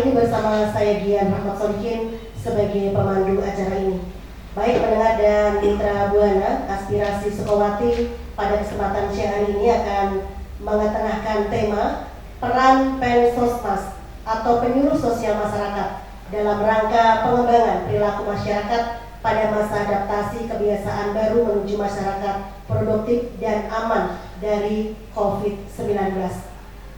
ini bersama saya Dian Rahmat Solihin sebagai pemandu acara ini. Baik pendengar dan mitra Buana, Aspirasi Sukawati pada kesempatan siang hari ini akan mengetengahkan tema peran Pensosmas atau penyuluh sosial masyarakat dalam rangka pengembangan perilaku masyarakat pada masa adaptasi kebiasaan baru menuju masyarakat produktif dan aman dari COVID-19.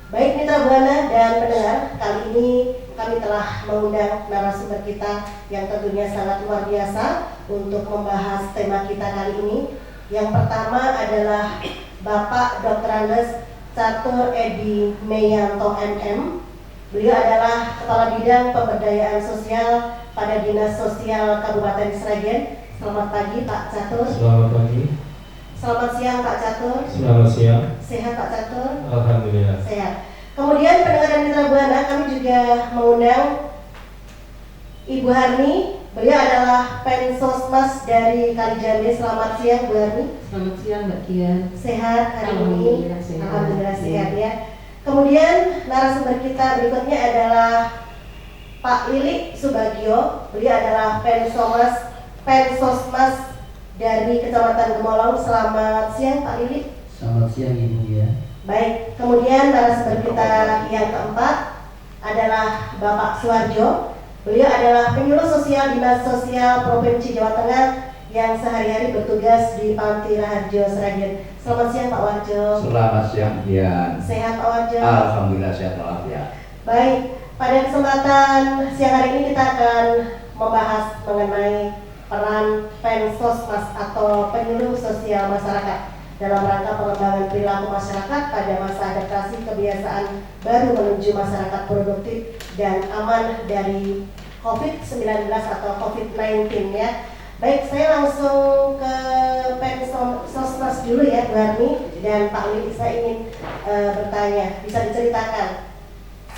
Baik mitra Buana dan pendengar, kali ini kami telah mengundang narasumber kita yang tentunya sangat luar biasa untuk membahas tema kita kali ini. Yang pertama adalah Bapak Dr. Andes Catur Edi Meyanto MM. Beliau adalah Kepala Bidang Pemberdayaan Sosial pada Dinas Sosial Kabupaten Sragen. Selamat pagi Pak Catur. Selamat pagi. Selamat siang Pak Catur. Selamat siang. Sehat Pak Catur? Alhamdulillah. Sehat. Kemudian pendengar dan mitra Buana, kami juga mengundang Ibu Harni. Beliau adalah Pensosmas dari Kalijambe. Selamat siang Bu Harni. Selamat siang Mbak Dian. Sehat hari ini? Alhamdulillah sehat ya. Kemudian narasumber kita berikutnya adalah Pak Lili Subagio. Beliau adalah Pensosmas dari Kecamatan Gemolong. Selamat siang Pak Lili. Selamat siang Ibu ya. Baik, kemudian narasumber kita yang keempat adalah Bapak Suwarjo. Beliau adalah penyuluh sosial Dinas Sosial Provinsi Jawa Tengah yang sehari-hari bertugas di Panti Raharjo Sragen. Selamat siang Pak Warjo. Selamat siang Dian. Sehat Pak Warjo? Alhamdulillah sehat walafiat. Baik, pada kesempatan siang hari ini kita akan membahas mengenai peran Pensosmas atau penyuluh sosial masyarakat dalam rangka pengembangan perilaku masyarakat pada masa adaptasi kebiasaan baru menuju masyarakat produktif dan aman dari COVID-19 atau COVID-19 ya. Baik, saya langsung ke Pensosmas dulu ya Bu Harni dan Pak Lili. Saya ingin bertanya, bisa diceritakan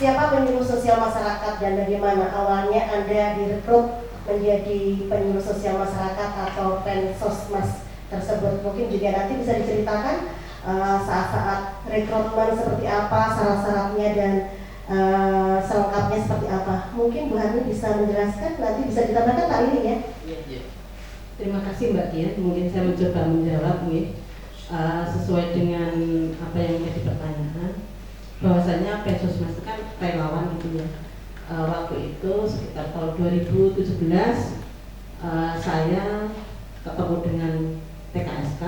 siapa penyuluh sosial masyarakat dan bagaimana awalnya Anda direkrut menjadi penyuluh sosial masyarakat atau Pensosmas tersebut? Mungkin juga nanti bisa diceritakan saat-saat rekrutmen seperti apa, syarat-syaratnya dan selengkapnya seperti apa. Mungkin Bu Hani bisa menjelaskan, nanti bisa ditambahkan kali ini ya. Iya. Terima kasih Mbak Dian. Mungkin saya mencoba menjawab sesuai dengan apa yang menjadi pertanyaan. Bahwasanya Pensosmas itu kan relawan gitu ya. Waktu itu sekitar tahun 2017 saya ketemu dengan TKSK,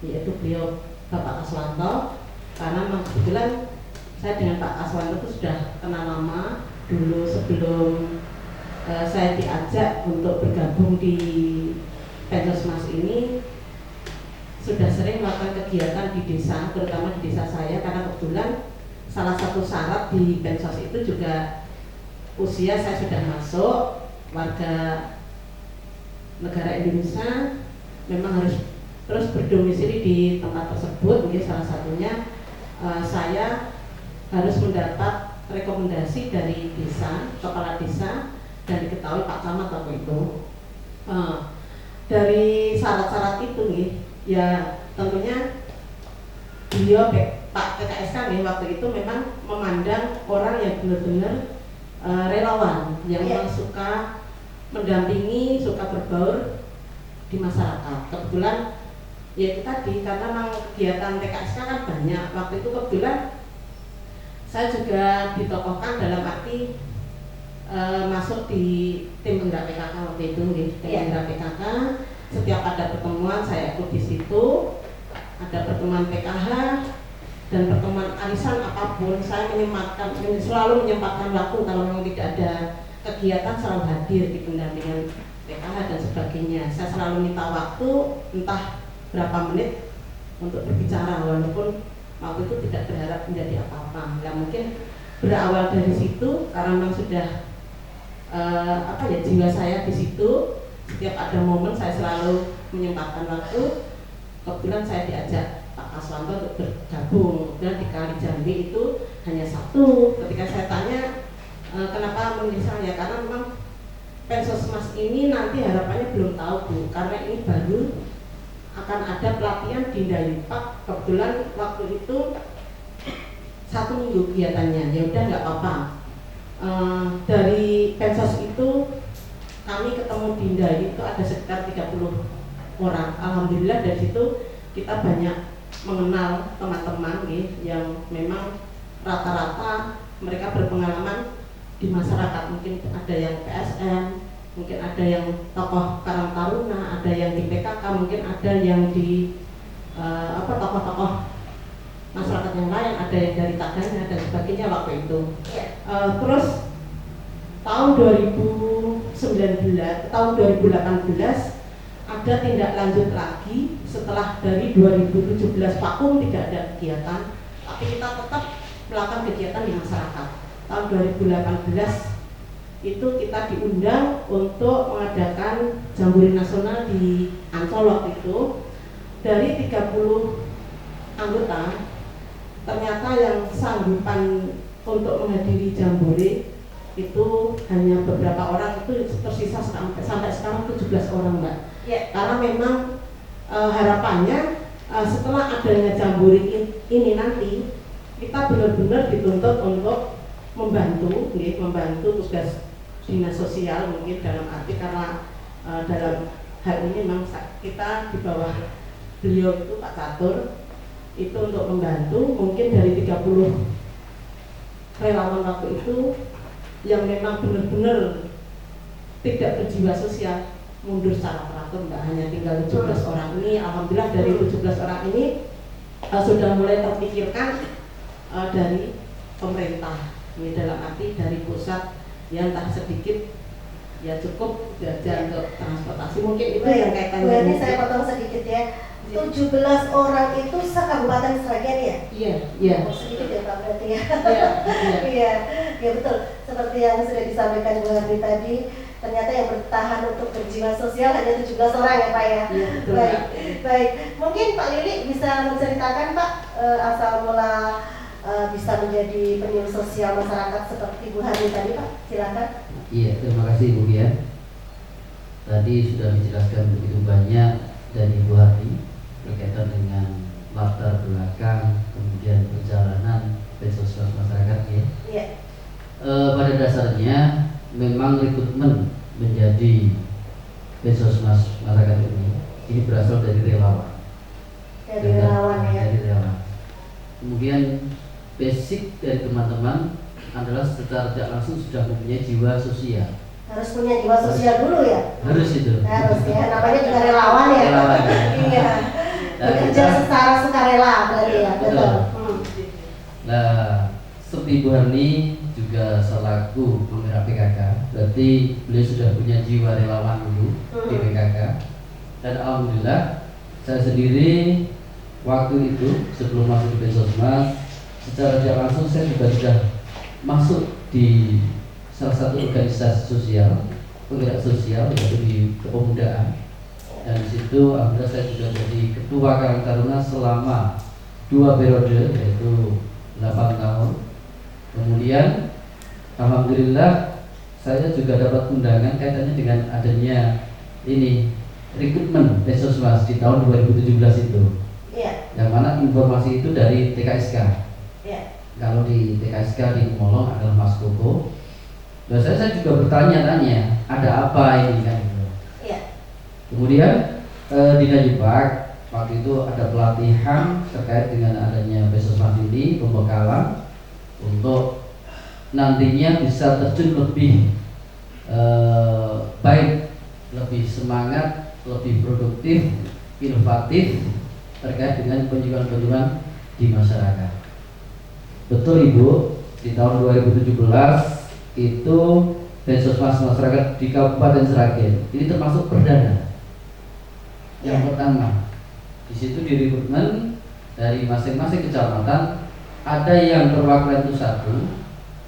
yaitu beliau Bapak Aswanto, karena memang kebetulan saya dengan Pak Aswanto itu sudah kenal lama dulu sebelum saya diajak untuk bergabung di Pensosmas ini. Sudah sering melakukan kegiatan di desa, terutama di desa saya, karena kebetulan salah satu syarat di Pensos itu juga usia saya sudah masuk, warga negara Indonesia memang harus terus berdomisili di tempat tersebut. Mungkin salah satunya saya harus mendapat rekomendasi dari desa, kepala desa, dan diketahui Pak Camat waktu itu. Dari syarat-syarat itu ya tentunya beliau Pak PKSK waktu itu memang memandang orang yang benar-benar relawan yang suka mendampingi, suka berbaur di masyarakat. Kebetulan ya itu tadi, karena memang kegiatan TKSK kan banyak. Waktu itu kebetulan saya juga ditokohkan dalam arti masuk di tim penggerak PKK waktu itu, tim penggerak PKK. Setiap ada pertemuan saya ikut di situ, ada pertemuan PKH dan pertemuan arisan apapun, saya selalu menyempatkan waktu. Kalau memang tidak ada kegiatan, selalu hadir di pendampingan PKH dan sebagainya. Saya selalu minta waktu, entah berapa menit untuk berbicara, walaupun waktu itu tidak berharap menjadi apa-apa. Nah, mungkin berawal dari situ karena memang sudah jiwa saya di situ. Setiap ada momen saya selalu menyempatkan waktu. Kebetulan saya diajak Pak Aswanto untuk bergabung, dan di Kalijambe itu hanya satu. Ketika saya tanya kenapa memilih saya, karena memang Pensosmas ini nanti harapannya belum tahu Bu, karena ini baru akan ada pelatihan di Dayupak. Kebetulan waktu itu 1 minggu kegiatannya, ya udah nggak apa-apa. Dari Pensos itu kami ketemu Dinda itu ada sekitar 30 orang. Alhamdulillah dari situ kita banyak mengenal teman-teman yang memang rata-rata mereka berpengalaman di masyarakat. Mungkin ada yang PSM, mungkin ada yang tokoh Karang Taruna, ada yang di PKK, mungkin ada yang di tokoh-tokoh masyarakat yang lain, ada yang dari Tagana dan sebagainya waktu itu. Terus tahun 2018 ada tindak lanjut lagi setelah dari 2017 vakum tidak ada kegiatan, tapi kita tetap melakukan kegiatan di masyarakat. Tahun 2018 itu kita diundang untuk mengadakan Jambore Nasional di Ancol waktu itu. Dari 30 anggota ternyata yang sanggupan untuk menghadiri Jambore itu hanya beberapa orang, itu tersisa sampai sekarang 17 orang, Mbak. Karena memang harapannya setelah adanya Jambore ini nanti kita benar-benar dituntut untuk membantu tugas dinas sosial, mungkin dalam arti karena dalam hal ini memang kita di bawah beliau itu Pak Catur itu untuk membantu. Mungkin dari 30 relawan waktu itu yang memang benar-benar tidak berjiwa sosial mundur secara teratur, Mbak. Hanya tinggal 17 orang ini. Alhamdulillah dari 17 orang ini sudah mulai terpikirkan dari pemerintah, ini dalam arti dari pusat, yang entah sedikit ya cukup jajan untuk transportasi, mungkin itu yang kaitannya. Berarti saya potong sedikit ya. 17 orang itu se-Kabupaten Sragen ya? Iya. Oh, sedikit ya Pak berarti ya. Iya. Iya betul. Seperti yang sudah disampaikan Bu Hardi tadi, ternyata yang bertahan untuk berjiwa sosial hanya 17 orang ya Pak ya. Iya, betul, Baik. Mungkin Pak Lili bisa menceritakan Pak asal mula bisa menjadi penyuluh sosial masyarakat seperti Bu Hardi tadi Pak. Silakan. Iya, terima kasih Bu Gian. Tadi sudah dijelaskan begitu banyak dari Bu Hardi berkaitan dengan latar belakang, kemudian perjalanan Pensosmas masyarakat ya. Iya. Pada dasarnya memang rekrutmen menjadi Pensosmas masyarakat ini berasal dari relawan. Dari relawan ya. Dari relawan. Kemudian basic dari teman-teman adalah secara tidak langsung sudah mempunyai jiwa sosial. Harus punya jiwa sosial dulu ya. Harus itu. Harus ya. Namanya juga relawan ya. Relawan. Iya. Bekerja secara sukarela berarti ya. Betul. Nah, seperti Bu Harni juga selaku penggerak PKK, berarti beliau sudah punya jiwa relawan dulu di PKK. Dan alhamdulillah saya sendiri waktu itu sebelum masuk di Pensosmas secara tidak langsung saya juga sudah masuk di salah satu organisasi sosial, penggerak sosial yaitu di kepemudaan. Dan di situ alhamdulillah saya juga jadi ketua Karang Taruna selama 2 periode yaitu 8 tahun. Kemudian alhamdulillah saya juga dapat undangan kaitannya dengan adanya ini rekrutmen Pensosmas di tahun 2017 itu. Iya. Yang mana informasi itu dari TKSK. Iya. Kalau di TKSK di Molong adalah Mas Koko. Dan saya juga bertanya-tanya, ada apa ini kan? Iya. Kemudian di Najipak waktu itu ada pelatihan terkait dengan adanya Pensosmas ini, pembekalan untuk nantinya bisa terjun lebih baik, lebih semangat, lebih produktif, inovatif terkait dengan penjualan-penjualan di masyarakat. Betul Ibu, di tahun 2017 itu Pensosmas masyarakat di Kabupaten Sragen ini termasuk perdana. Yang pertama, di situ di rekrutmen dari masing-masing kecamatan ada yang perwakilan itu 1,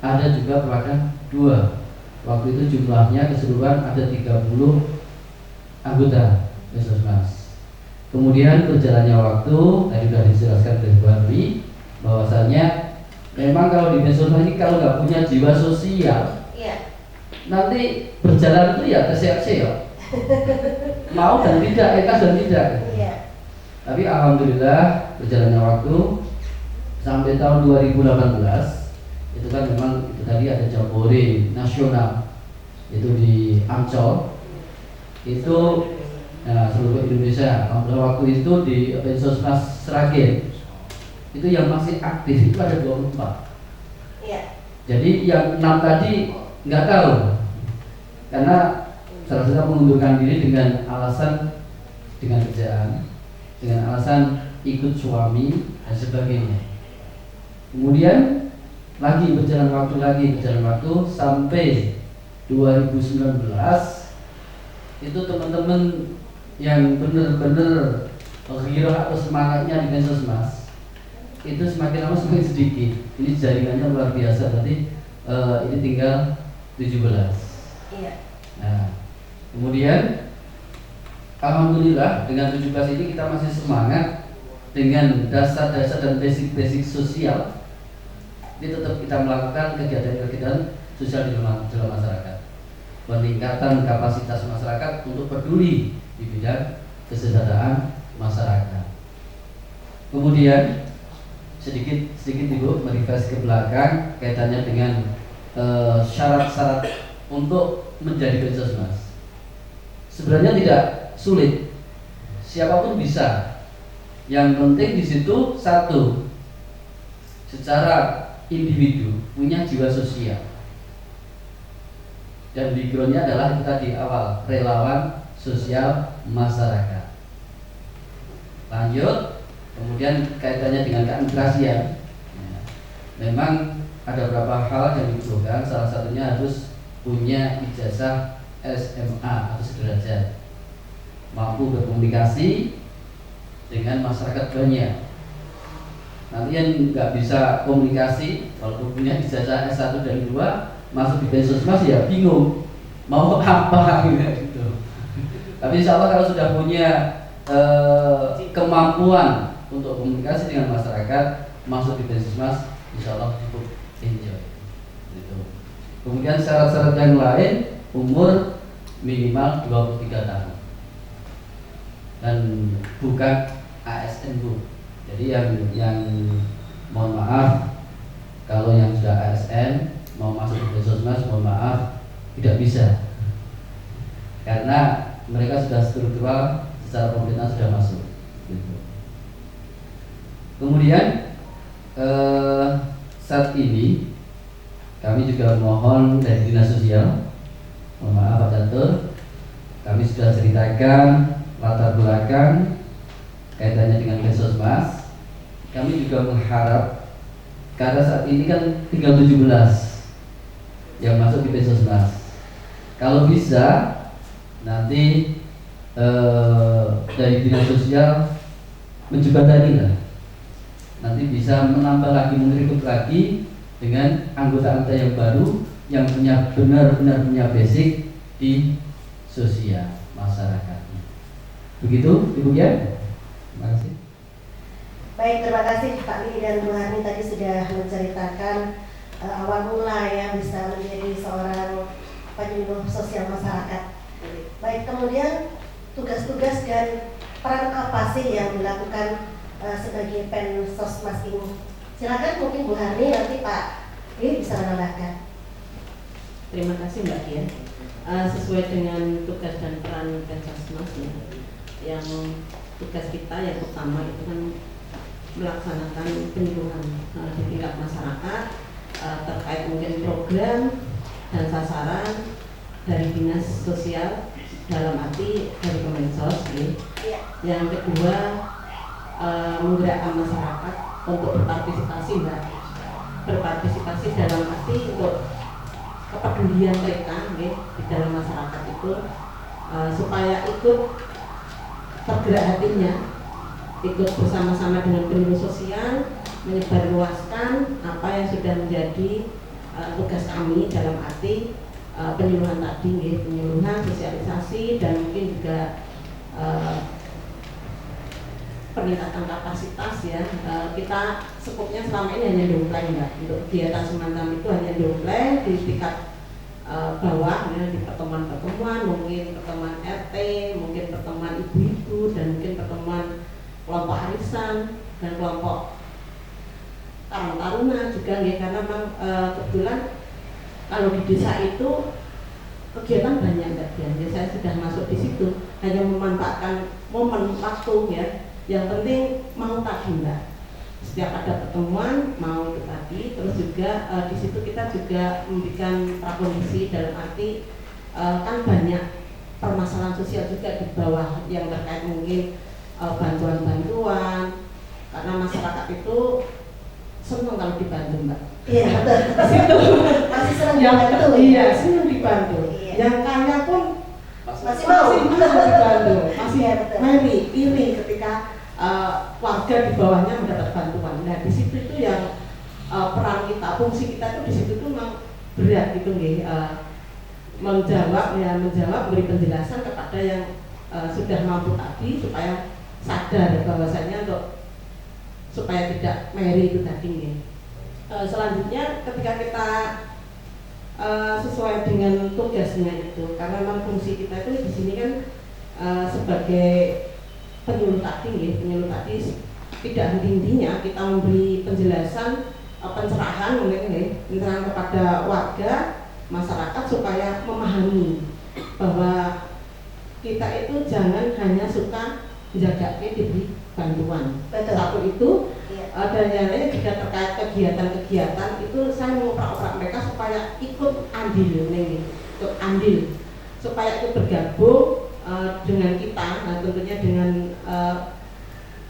ada juga perwakilan 2. Waktu itu jumlahnya keseluruhan ada 30 anggota Pensosmas. Kemudian berjalannya waktu, tadi sudah dijelaskan oleh Bu Hardi bahwasanya memang kalau di Pensosmas ini kalau nggak punya jiwa sosial, nanti berjalan itu ya terseok-seok. Mau dan tidak, ikhlas dan tidak. Iya. Tapi alhamdulillah berjalannya waktu sampai tahun 2018 itu kan memang itu tadi ada jambore nasional itu di Ancol itu. Nah, seluruh Indonesia pada waktu itu di Pensosmas Sragen itu yang masih aktif itu ada 24. Iya. Jadi yang 6 tadi nggak tahu karena salah satu mengundurkan diri dengan alasan dengan kerjaan, dengan alasan ikut suami dan sebagainya. Kemudian berjalan waktu sampai 2019 itu teman-teman yang benar-benar hero atau semangatnya di Pensosmas itu semakin lama semakin sedikit. Ini jaringannya luar biasa. Berarti ini tinggal 17. Iya. Nah, kemudian alhamdulillah dengan 17 ini kita masih semangat dengan dasar-dasar dan basic-basic sosial. Ini tetap kita melakukan kegiatan-kegiatan sosial di dalam masyarakat. Peningkatan kapasitas masyarakat untuk peduli di bidang kesejahteraan masyarakat. Kemudian sedikit Ibu merefresh ke belakang kaitannya dengan syarat-syarat untuk menjadi Pensosmas. Sebenarnya tidak sulit, siapapun bisa. Yang penting di situ satu, secara individu punya jiwa sosial. Dan backgroundnya adalah kita di awal relawan sosial masyarakat. Lanjut, kemudian kaitannya dengan keimigrasian. Memang ada beberapa hal yang dibutuhkan. Salah satunya harus punya ijazah SMA atau sederajat, mampu berkomunikasi dengan masyarakat banyak. Nanti yang nggak bisa komunikasi, walaupun punya ijazah S1 dan 2, masuk di Pensosmas ya bingung mau apa gitu. Tapi insya Allah kalau sudah punya kemampuan untuk komunikasi dengan masyarakat, masuk di Pensosmas insya Allah cukup enjoy gitu. Kemudian syarat-syarat yang lain, umur minimal 23 tahun dan bukan ASN Bu. Jadi yang mohon maaf kalau yang sudah ASN mau masuk ke Pensosmas, mohon maaf tidak bisa karena mereka sudah struktural secara pemerintahan sudah masuk gitu. Kemudian saat ini kami juga mohon dari Dinas Sosial, mohon maaf Pak Catur, kami sudah ceritakan latar belakang kaitannya dengan Pensosmas. Kami juga mengharap karena saat ini kan tinggal 17 yang masuk di Pensosmas. Kalau bisa nanti dari Dinas Sosial menjembatani lah, nanti bisa menambah lagi, merekrut lagi dengan anggota-anggota yang baru yang punya benar-benar punya basic di sosial masyarakat. Begitu Ibu ya. Terima kasih. Baik, terima kasih Pak Li dan Bu Hani tadi sudah menceritakan awal mula ya bisa menjadi seorang penyuluh sosial masyarakat. Baik, kemudian tugas-tugas dan peran apa sih yang dilakukan sebagai Pensosmas ini? Silakan mungkin Bu Hani, nanti Pak Li bisa menambahkan. Terima kasih Mbak Dian. Sesuai dengan tugas dan peran Pensosmas ya, yang tugas kita yang pertama itu kan melaksanakan penyuluhan di tingkat masyarakat terkait mungkin program dan sasaran dari Dinas Sosial dalam arti dari Kemensos ya. Yang kedua menggerakkan masyarakat untuk berpartisipasi Mbak, berpartisipasi dalam arti untuk kepedulian mereka ya, di dalam masyarakat itu supaya ikut tergerak hatinya, ikut bersama-sama dengan penyuluh sosial menyebarluaskan apa yang sudah menjadi tugas kami dalam arti penyuluhan tadi ya, penyuluhan, sosialisasi dan mungkin juga peningkatan kapasitas ya. Kita skupnya selama ini hanya dompleng Mbak, untuk kegiatan semacam itu hanya dompleng di tingkat bawah ya, di pertemuan-pertemuan, mungkin pertemuan RT, mungkin pertemuan ibu-ibu dan mungkin pertemuan kelompok arisan dan kelompok Karang Taruna juga ya, karena memang kebetulan kalau di desa itu kegiatan banyak Mbak Dian. Ya, saya sudah masuk di situ, hanya memanfaatkan momen waktu ya. Yang penting mau tadi Mbak. Setiap ada pertemuan mau itu tadi, terus juga di situ kita juga memberikan prakondisi dalam arti kan banyak permasalahan sosial juga di bawah yang terkait mungkin bantuan-bantuan, karena masyarakat itu senang kalau dibantu Mbak. Iya betul. Di situ Masih senang yang dibantu. iya senang dibantu. Iya. Yang kaya pun Masih mau dibantu, masih Iya, betul. iri ketika warga di bawahnya mendapat bantuan. Nah di situ itu yang peran kita, fungsi kita itu di situ tuh memang berat gitu nih, menjawab, beri penjelasan kepada yang sudah mampu tadi supaya sadar bahwasanya supaya tidak meri itu tadi nih. Selanjutnya ketika kita sesuai dengan tugasnya itu, karena memang fungsi kita itu di sini kan sebagai penyuluh tadi, tidak henti-hentinya kita memberi penjelasan, pencerahan mungkin pencerahan kepada warga masyarakat supaya memahami bahwa kita itu jangan hanya suka menjaga diberi bantuan. Betul. Satu itu, Iya. dan yang lainnya juga terkait kegiatan-kegiatan itu saya mengoprak-oprak mereka supaya ikut andil, supaya ikut bergabung dengan kita. Nah tentunya dengan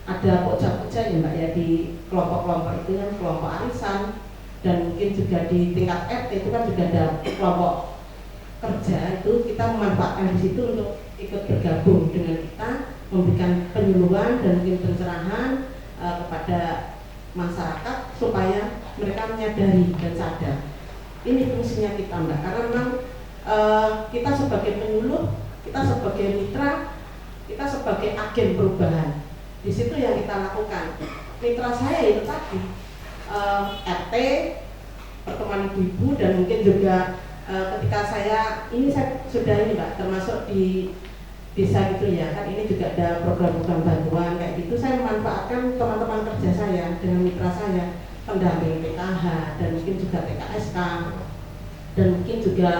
ada pokja-pokja ya Mbak ya di kelompok-kelompok itu kan, kelompok arisan, dan mungkin juga di tingkat RT itu kan juga ada kelompok kerja, itu kita memanfaatkan di situ untuk ikut bergabung dengan kita, memberikan penyuluhan dan mungkin pencerahan kepada masyarakat supaya mereka menyadari dan sadar. Ini fungsinya kita Mbak, karena memang kita sebagai penyuluh, kita sebagai mitra, kita sebagai agen perubahan. Di situ yang kita lakukan. Mitra saya itu tadi RT, pertemuan ibu-ibu, dan mungkin juga ketika saya sudah ini Mbak, termasuk di desa gitu ya, kan ini juga ada program-program bantuan kayak gitu. Saya memanfaatkan teman-teman kerja saya dengan mitra saya, pendamping PKH dan mungkin juga TKSK dan mungkin juga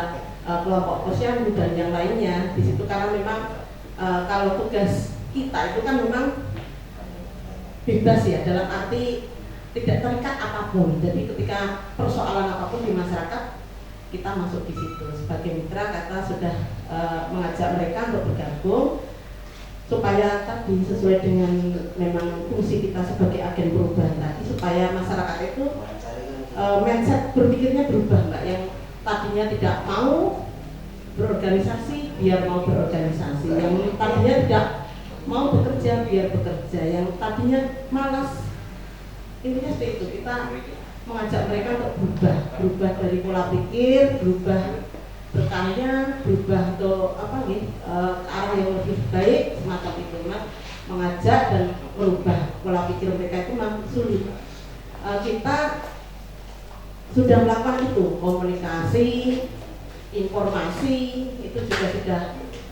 kelompok posyandu dan yang lainnya di situ, karena memang kalau tugas kita itu kan memang bebas ya, dalam arti tidak terikat apapun. Jadi ketika persoalan apapun di masyarakat kita masuk di situ sebagai mitra. Kata sudah mengajak mereka untuk bergabung supaya tadi sesuai dengan memang fungsi kita sebagai agen perubahan tadi, supaya masyarakat itu mindset berpikirnya berubah Mbak, yang tadinya tidak mau berorganisasi biar mau berorganisasi, yang tadinya tidak mau bekerja biar bekerja, yang tadinya malas. Intinya seperti itu, kita mengajak mereka untuk berubah dari pola pikir, berubah berkarya, berubah untuk ke arah yang lebih baik semacam itu Mas. Mengajak dan merubah pola pikir mereka itu memang sulit. Kita sudah melakukan itu, komunikasi, informasi itu juga sudah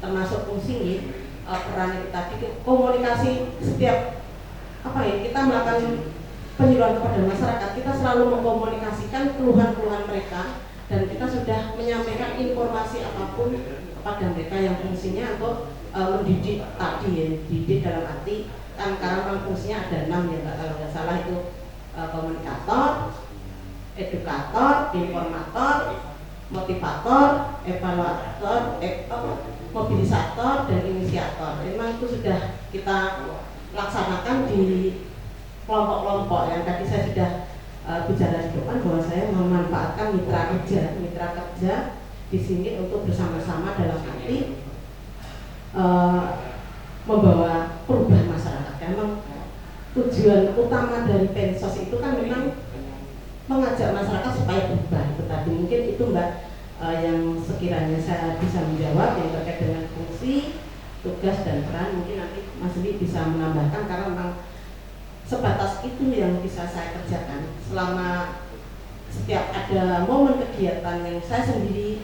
termasuk fungsi peran kita tadi, komunikasi setiap kita melakukan penyuluhan kepada masyarakat, kita selalu mengkomunikasikan keluhan-keluhan mereka, dan kita sudah menyampaikan informasi apapun kepada mereka yang fungsinya untuk mendidik tadi ya, didik dalam arti kan, karena fungsinya ada 6 ya Mbak, kalau nggak salah itu komunikator, edukator, informator, motivator, evaluator, mobilisator, dan inisiator. Memang itu sudah kita laksanakan di kelompok-kelompok yang tadi saya sudah bicara di depan, bahwa saya memanfaatkan mitra kerja di sini untuk bersama-sama dalam arti membawa perubahan masyarakat. Memang tujuan utama dari Pensos itu kan memang mengajak masyarakat supaya berubah. Itu tadi mungkin itu Mbak yang sekiranya saya bisa menjawab yang terkait dengan fungsi, tugas, dan peran. Mungkin nanti Mas Li bisa menambahkan, karena memang sebatas itu yang bisa saya kerjakan selama setiap ada momen kegiatan yang saya sendiri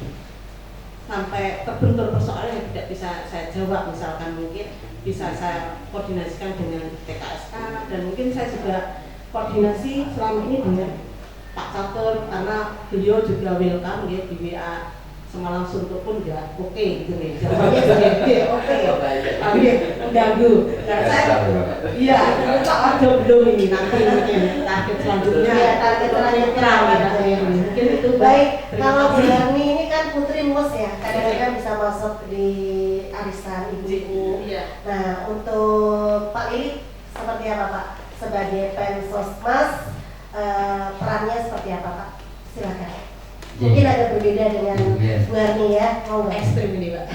sampai terbentur persoalan yang tidak bisa saya jawab, misalkan mungkin bisa saya koordinasikan dengan TKSK, dan mungkin saya juga koordinasi selama ini dengan Pak Catur karena beliau juga welcome ya di WA Semalang Suntuk pun ya oke gitu nih jawabannya juga oke tapi mengganggu dan saya iya kita ada belum ini nanti mungkin target selanjutnya Ya, target selanjutnya mungkin itu baik. Kalau Bu Yarni ini kan putri mus ya, kadang-kadang bisa masuk di arisan ibu-ibu. iya. Nah, untuk Pak Lili seperti apa Pak? Sebagai Pensosmas, perannya seperti apa Pak? Silakan. Mungkin ada berbeda dengan Bu Yarni ya, mau nggak? Ekstrim ini Pak.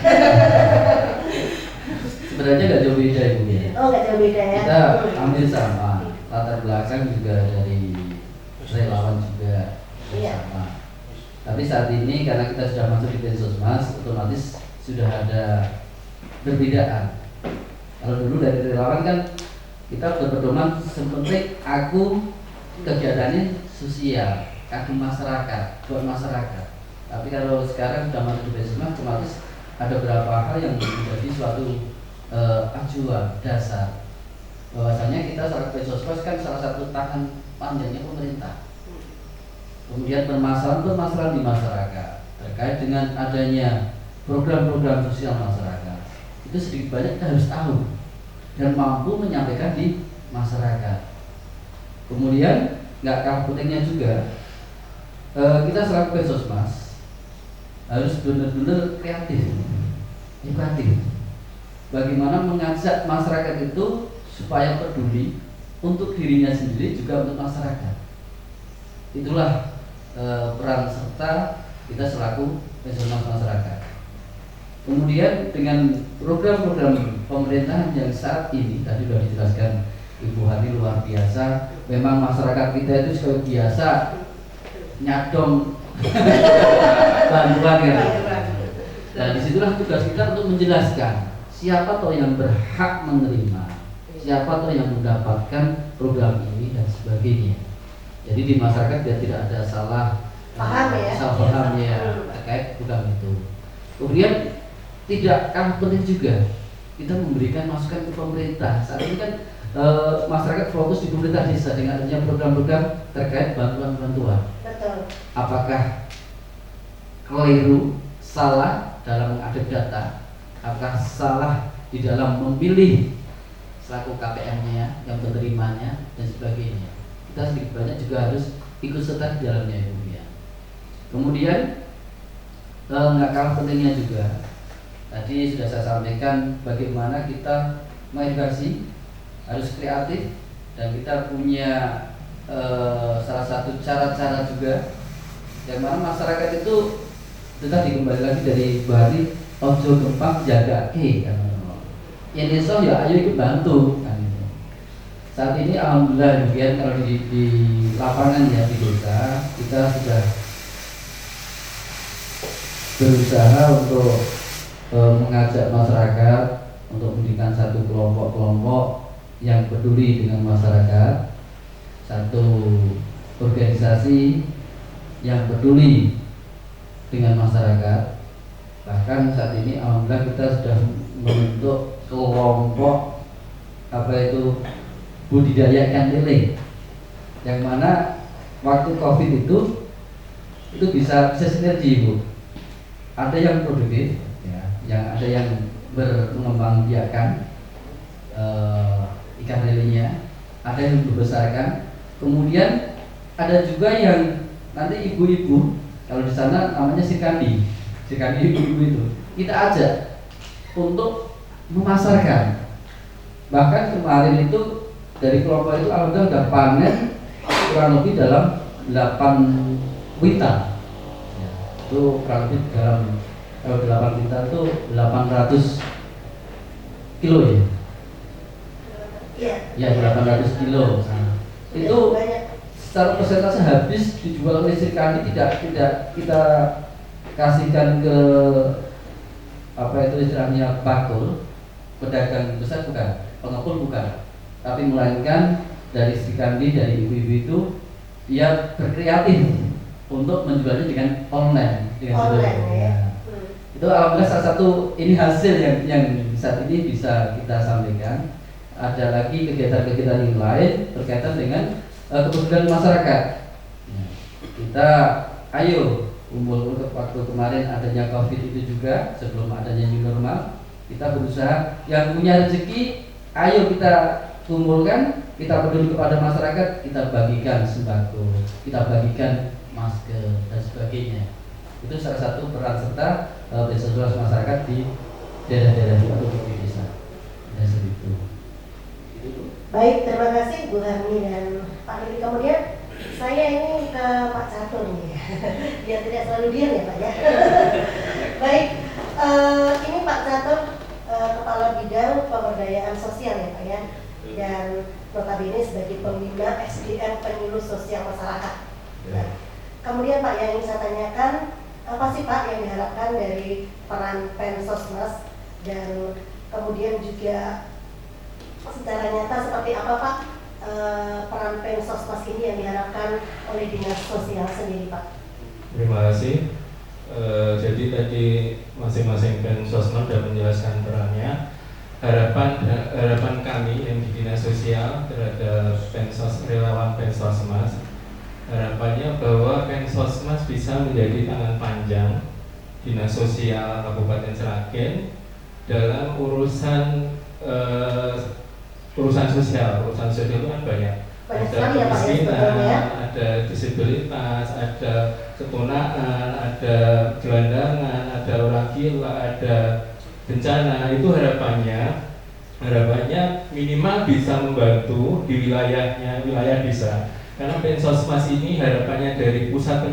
Sebenarnya nggak jauh beda Ibu ya. Oh, nggak jauh beda ya? Kita hampir sama, latar belakang juga dari relawan juga Iya. sama. Tapi saat ini karena kita sudah masuk di Pensosmas, otomatis sudah ada perbedaan. Kalau dulu dari relawan kan kita berpedoman seperti aku kegiatannya sosial, kagum masyarakat, buat masyarakat. Tapi kalau sekarang sudah masuk di Pensosmas, otomatis ada beberapa hal yang menjadi suatu acuan dasar bahwasanya kita saat Pensosmas kan salah satu tangan panjangnya pemerintah. Kemudian permasalahan di masyarakat terkait dengan adanya program-program sosial masyarakat itu sedikit banyak kita harus tahu dan mampu menyampaikan di masyarakat. Kemudian nggak kalah pentingnya juga kita selaku Pensosmas harus benar-benar kreatif, edukatif. Bagaimana mengajak masyarakat itu supaya peduli untuk dirinya sendiri juga untuk masyarakat. Itulah peran serta kita selaku Pensosmas masyarakat. Kemudian dengan program-program pemerintahan yang saat ini tadi sudah dijelaskan Ibu Hani luar biasa. Memang masyarakat kita itu seperti biasa nyadong bantuan ya. Nah disitulah tugas kita untuk menjelaskan siapa toh yang berhak menerima, siapa toh yang mendapatkan program ini dan sebagainya. Jadi di masyarakat biar tidak ada salah paham ya terkait program itu. Kemudian tidak kalah penting juga kita memberikan masukan ke pemerintah. Saat ini kan masyarakat fokus di pemerintah desa dengan adanya program-program terkait bantuan-bantuan. Betul. Apakah keliru, salah dalam mengupdate data? Apakah salah di dalam memilih selaku KPM-nya, yang penerimanya dan sebagainya? Kita sedikit banyak juga harus ikut serta di dalamnya Ibu ya. Kemudian nggak kalah pentingnya juga tadi sudah saya sampaikan bagaimana kita mengedukasi harus kreatif dan kita punya salah satu cara-cara juga yang mana masyarakat itu tadi kembali lagi dari Bali ojo gempang jaga kan. Yang desa ya ayo ikut bantu kan itu. Saat ini alhamdulillah demikian kalau di lapangan ya di desa kita sudah berusaha untuk mengajak masyarakat untuk mendirikan satu kelompok-kelompok yang peduli dengan masyarakat, satu organisasi yang peduli dengan masyarakat. Bahkan saat ini alhamdulillah kita sudah membentuk kelompok budidaya ikan lele, yang mana waktu COVID itu bisa sinergi Bu. Ada yang produktif, ya, yang ada yang mengembangbiakan ikan lelenya, ada yang membesarkan, kemudian ada juga yang nanti ibu-ibu kalau di sana namanya sikandi ibu-ibu itu kita ajak untuk memasarkan. Bahkan kemarin itu dari kelompok itu alhamdulillah sudah panen kurang lebih dalam 8 kuintal. Ya, itu kurang lebih dalam 8 kuintal itu 800 kilo ya. Ya 800 kilo. Nah, itu secara persentase habis dijual oleh Srikandi tidak kita kasihkan ke istilahnya bakul pedagang besar bukan, pengepul bukan, tapi melainkan dari Srikandi, dari ibu-ibu itu dia berkreatif untuk menjualnya dengan online ya. Itu alhamdulillah salah satu ini hasil yang saat ini bisa kita sampaikan. Ada lagi kegiatan-kegiatan yang lain berkaitan dengan kepedulian masyarakat. Ya, kita ayo kumpul untuk waktu kemarin adanya COVID itu juga, sebelum adanya new normal, kita berusaha yang punya rezeki, ayo kita kumpulkan, kita peduli kepada masyarakat, kita bagikan sembako, kita bagikan masker dan sebagainya. Itu salah satu peran serta bersosialisasi masyarakat di daerah-daerah atau di desa. Dan seperti itu. Baik, terima kasih Bu Harni dan Pak Lili. Kemudian saya ini ke Pak Catur nih, biar tidak selalu diam ya Pak ya. Baik, ini Pak Catur Kepala Bidang Pemberdayaan Sosial ya Pak ya, dan notabene sebagai pembina SDM Penyuluh Sosial Masyarakat. Nah, kemudian Pak, yang ingin saya tanyakan, apa sih Pak yang diharapkan dari peran Pensosmas, dan kemudian juga secara nyata seperti apa Pak peran Pensosmas ini yang diharapkan oleh Dinas Sosial sendiri Pak? Terima kasih. Jadi tadi masing-masing Pensosmas sudah menjelaskan perannya. Harapan kami yang di Dinas Sosial terhadap relawan Pensosmas, harapannya bahwa Pensosmas bisa menjadi tangan panjang Dinas Sosial Kabupaten Sragen dalam urusan sosial. Urusan sosial itu kan banyak. Ada kemiskinan, ada disabilitas, ada ketunaan, ada gelandangan, ada orang gila, ada bencana. Itu harapannya minimal bisa membantu di wilayah desa. Karena Pensosmas ini harapannya dari pusat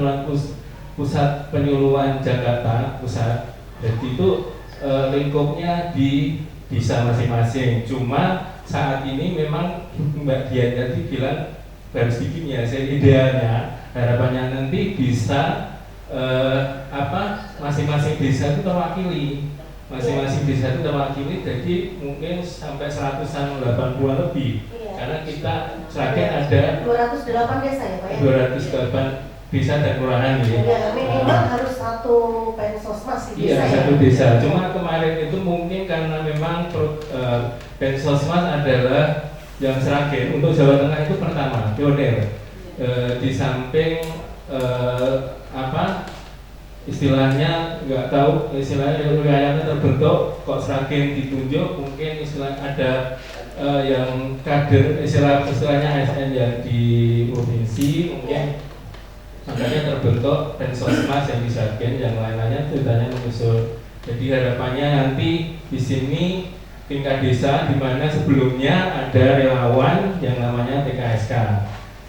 penyuluhan Jakarta pusat. Jadi itu lingkupnya di desa masing-masing. Cuma saat ini memang Mbak Dian tadi bilang harus bikinnya. Saya idealnya harapannya nanti bisa masing-masing desa itu terwakili. Masing-masing desa itu terwakili, jadi mungkin sampai 180-an lebih. Iya. Karena kita Sragen ada 208 desa ya Pak ya? 208 desa dan kelurahan ya. Ya, minimal harus satu Pensosmas di Iya, desa ya? satu desa. Cuma kemarin itu mungkin karena memang Pensosmas adalah yang Sragen untuk Jawa Tengah itu pertama, pionir. Di samping istilahnya nggak tahu istilahnya wilayahnya terbentuk kok Sragen ditunjuk, mungkin istilah ada yang kader istilahnya ASN yang di provinsi mungkin makanya terbentuk Pensosmas yang di Sragen, yang lain-lainnya ceritanya menyusul. Jadi harapannya nanti di sini tingkat desa di mana sebelumnya ada relawan yang namanya TKSK.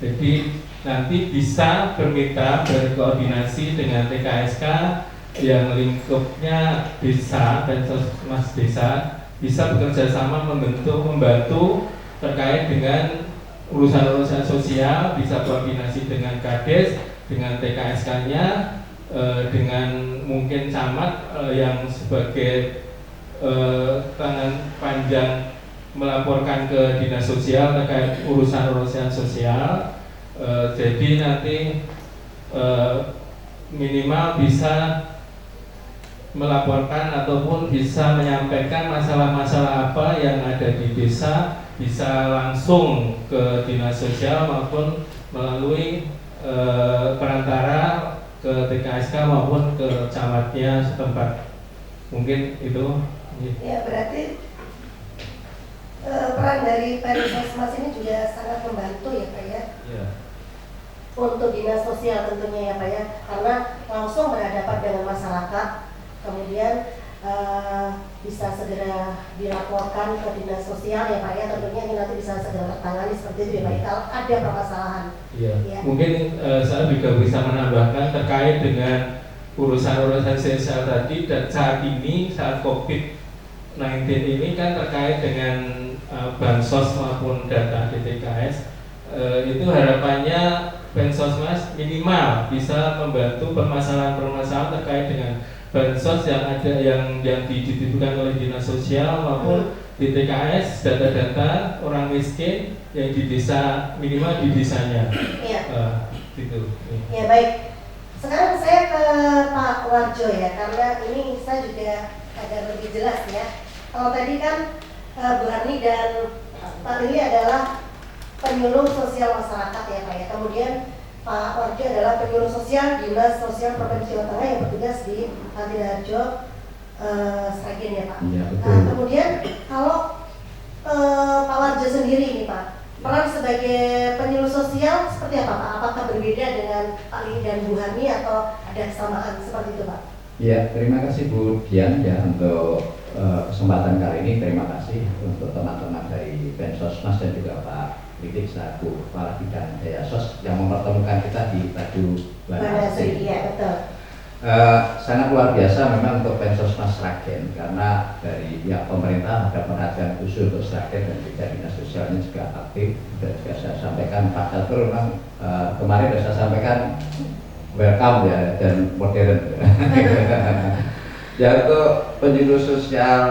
Jadi nanti bisa bermitra berkoordinasi dengan TKSK yang lingkupnya desa, Pensosmas desa, bisa bekerja sama membantu terkait dengan urusan-urusan sosial, bisa koordinasi dengan Kades, dengan TKSK-nya, dengan mungkin camat yang sebagai tangan panjang melaporkan ke dinas sosial terkait urusan-urusan sosial. Jadi nanti minimal bisa melaporkan ataupun bisa menyampaikan masalah-masalah apa yang ada di desa, bisa langsung ke dinas sosial maupun melalui perantara ke TKSK maupun ke camatnya setempat. Mungkin itu. Ya, berarti peran dari Pensosmas ini juga sangat membantu ya Pak ya? Ya. Untuk dinas sosial tentunya ya Pak ya, karena langsung berhadapan dengan masyarakat, kemudian bisa segera dilaporkan ke dinas sosial ya Pak ya, tentunya ini nanti bisa segera tertangani seperti itu ya Pak ya, kalau ada permasalahan. Ya. Ya. Mungkin saya juga bisa menambahkan terkait dengan urusan-urusan sosial tadi, dan saat ini saat COVID-19 ini kan terkait dengan bansos maupun data DTKS, itu harapannya Pensosmas minimal bisa membantu permasalahan-permasalahan terkait dengan bansos yang ada yang dititipkan oleh dinas sosial maupun di TKS, data-data orang miskin yang di desa, minimal di desanya. Iya. Gitu. Ya baik. Sekarang saya ke Pak Warjo ya, karena ini saya juga agar lebih jelas ya. Kalau tadi kan Bu Harni dan Pak Lili adalah penyuluh sosial masyarakat ya Pak ya. Kemudian Pak Warjo adalah penyuluh sosial Dinas Sosial Provinsi Jawa Tengah yang bertugas di Pantiharjo Sragen ya Pak. Iya, betul. Nah, kemudian kalau Pak Warjo sendiri ini Pak, peran sebagai penyuluh sosial seperti apa Pak? Apakah berbeda dengan Pak Lili dan Bu Hani atau ada kesamaan seperti itu Pak? Ya, terima kasih Bu Dian ya untuk kesempatan kali ini. Terima kasih untuk teman-teman dari Pensosmas dan juga Pak Lidik selaku Kepala Bidang Sos yang mempertemukan kita di Padu Banasri. Iya betul. Sangat luar biasa memang untuk Pensosmas Sragen karena dari pihak pemerintah ada perhatian khusus untuk Sragen dan juga dinas sosialnya juga aktif. Dan juga saya sampaikan Pak Catur memang kemarin sudah saya sampaikan welcome ya dan modern. Ya untuk penyuluh sosial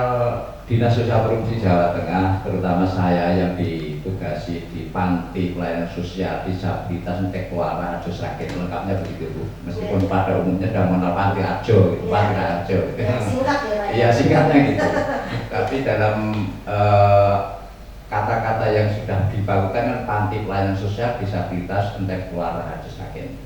Dinas Sosial Provinsi Jawa Tengah, terutama saya yang ditugasi di Panti Pelayanan Sosial Disabilitas Tekluara Arjo Sragen, lengkapnya begitu Bu. Meskipun pada umumnya sudah mengenal Panti Arjo, gitu, Panti Arjo. Ya, singkat ya Pak. Iya singkatnya gitu. Tapi dalam kata-kata yang sudah dibakukan kan Panti Pelayanan Sosial Disabilitas Tekluara Arjo Sragen.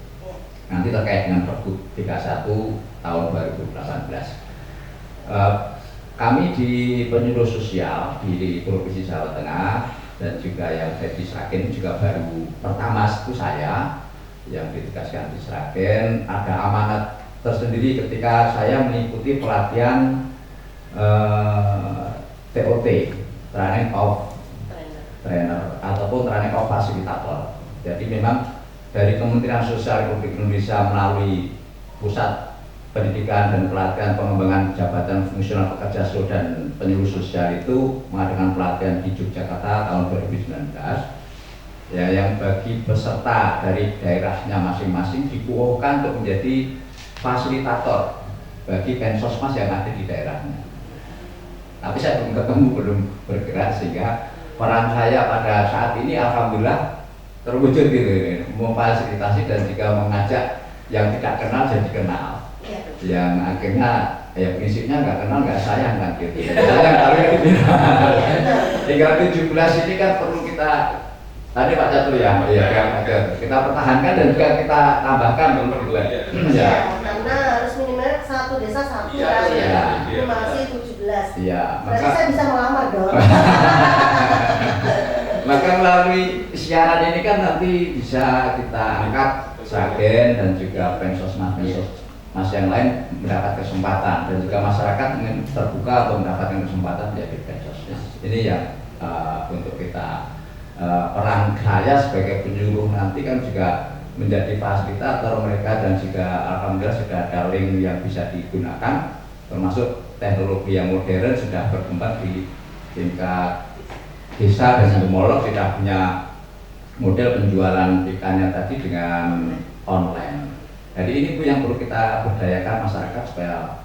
Nanti terkait dengan Pergub 31 tahun 2018. Kami di penyuluh sosial di Provinsi Jawa Tengah dan juga yang saya di Sragen juga baru pertama itu saya yang ditugaskan di Sragen, ada amanat tersendiri ketika saya mengikuti pelatihan TOT, Training of Trainer ataupun Training of Facilitator. Jadi memang dari Kementerian Sosial Republik Indonesia melalui Pusat Pendidikan dan Pelatihan Pengembangan Jabatan Fungsional Pekerja Sosial dan Penyuluh Sosial itu mengadakan pelatihan di Yogyakarta tahun 2019 ya, yang bagi peserta dari daerahnya masing-masing dikukuhkan untuk menjadi fasilitator bagi Pensosmas yang ada di daerahnya. Tapi saya belum ketemu, belum bergerak, sehingga peran saya pada saat ini alhamdulillah terwujud gitu, memfasilitasi dan juga mengajak yang tidak kenal jadi kenal. Yang akhirnya ya prinsipnya nggak kenal nggak sayang kan gitu. Sayang tapi tinggal 17 ini kan perlu kita tadi Pak Catur ya, kita pertahankan dan juga kita tambahkan untuk ya. Karena harus minimal satu desa satu kan ya. Ini masih 17. Iya. Berarti saya bisa melamar dong. Maka melalui siaran ini kan nanti bisa kita angkat Sragen dan juga Pensosmas yang lain mendapat kesempatan dan juga masyarakat ingin terbuka untuk mendapatkan kesempatan menjadi Pensosmas. Ini yang untuk kita peran saya sebagai penyuluh nanti kan juga menjadi fasilitator mereka dan juga alhamdulillah sudah ada link yang bisa digunakan, termasuk teknologi yang modern sudah berkembang di tingkat desa dan homolog sudah punya model penjualan ikannya tadi dengan online. Jadi ini Bu yang perlu kita berdayakan masyarakat supaya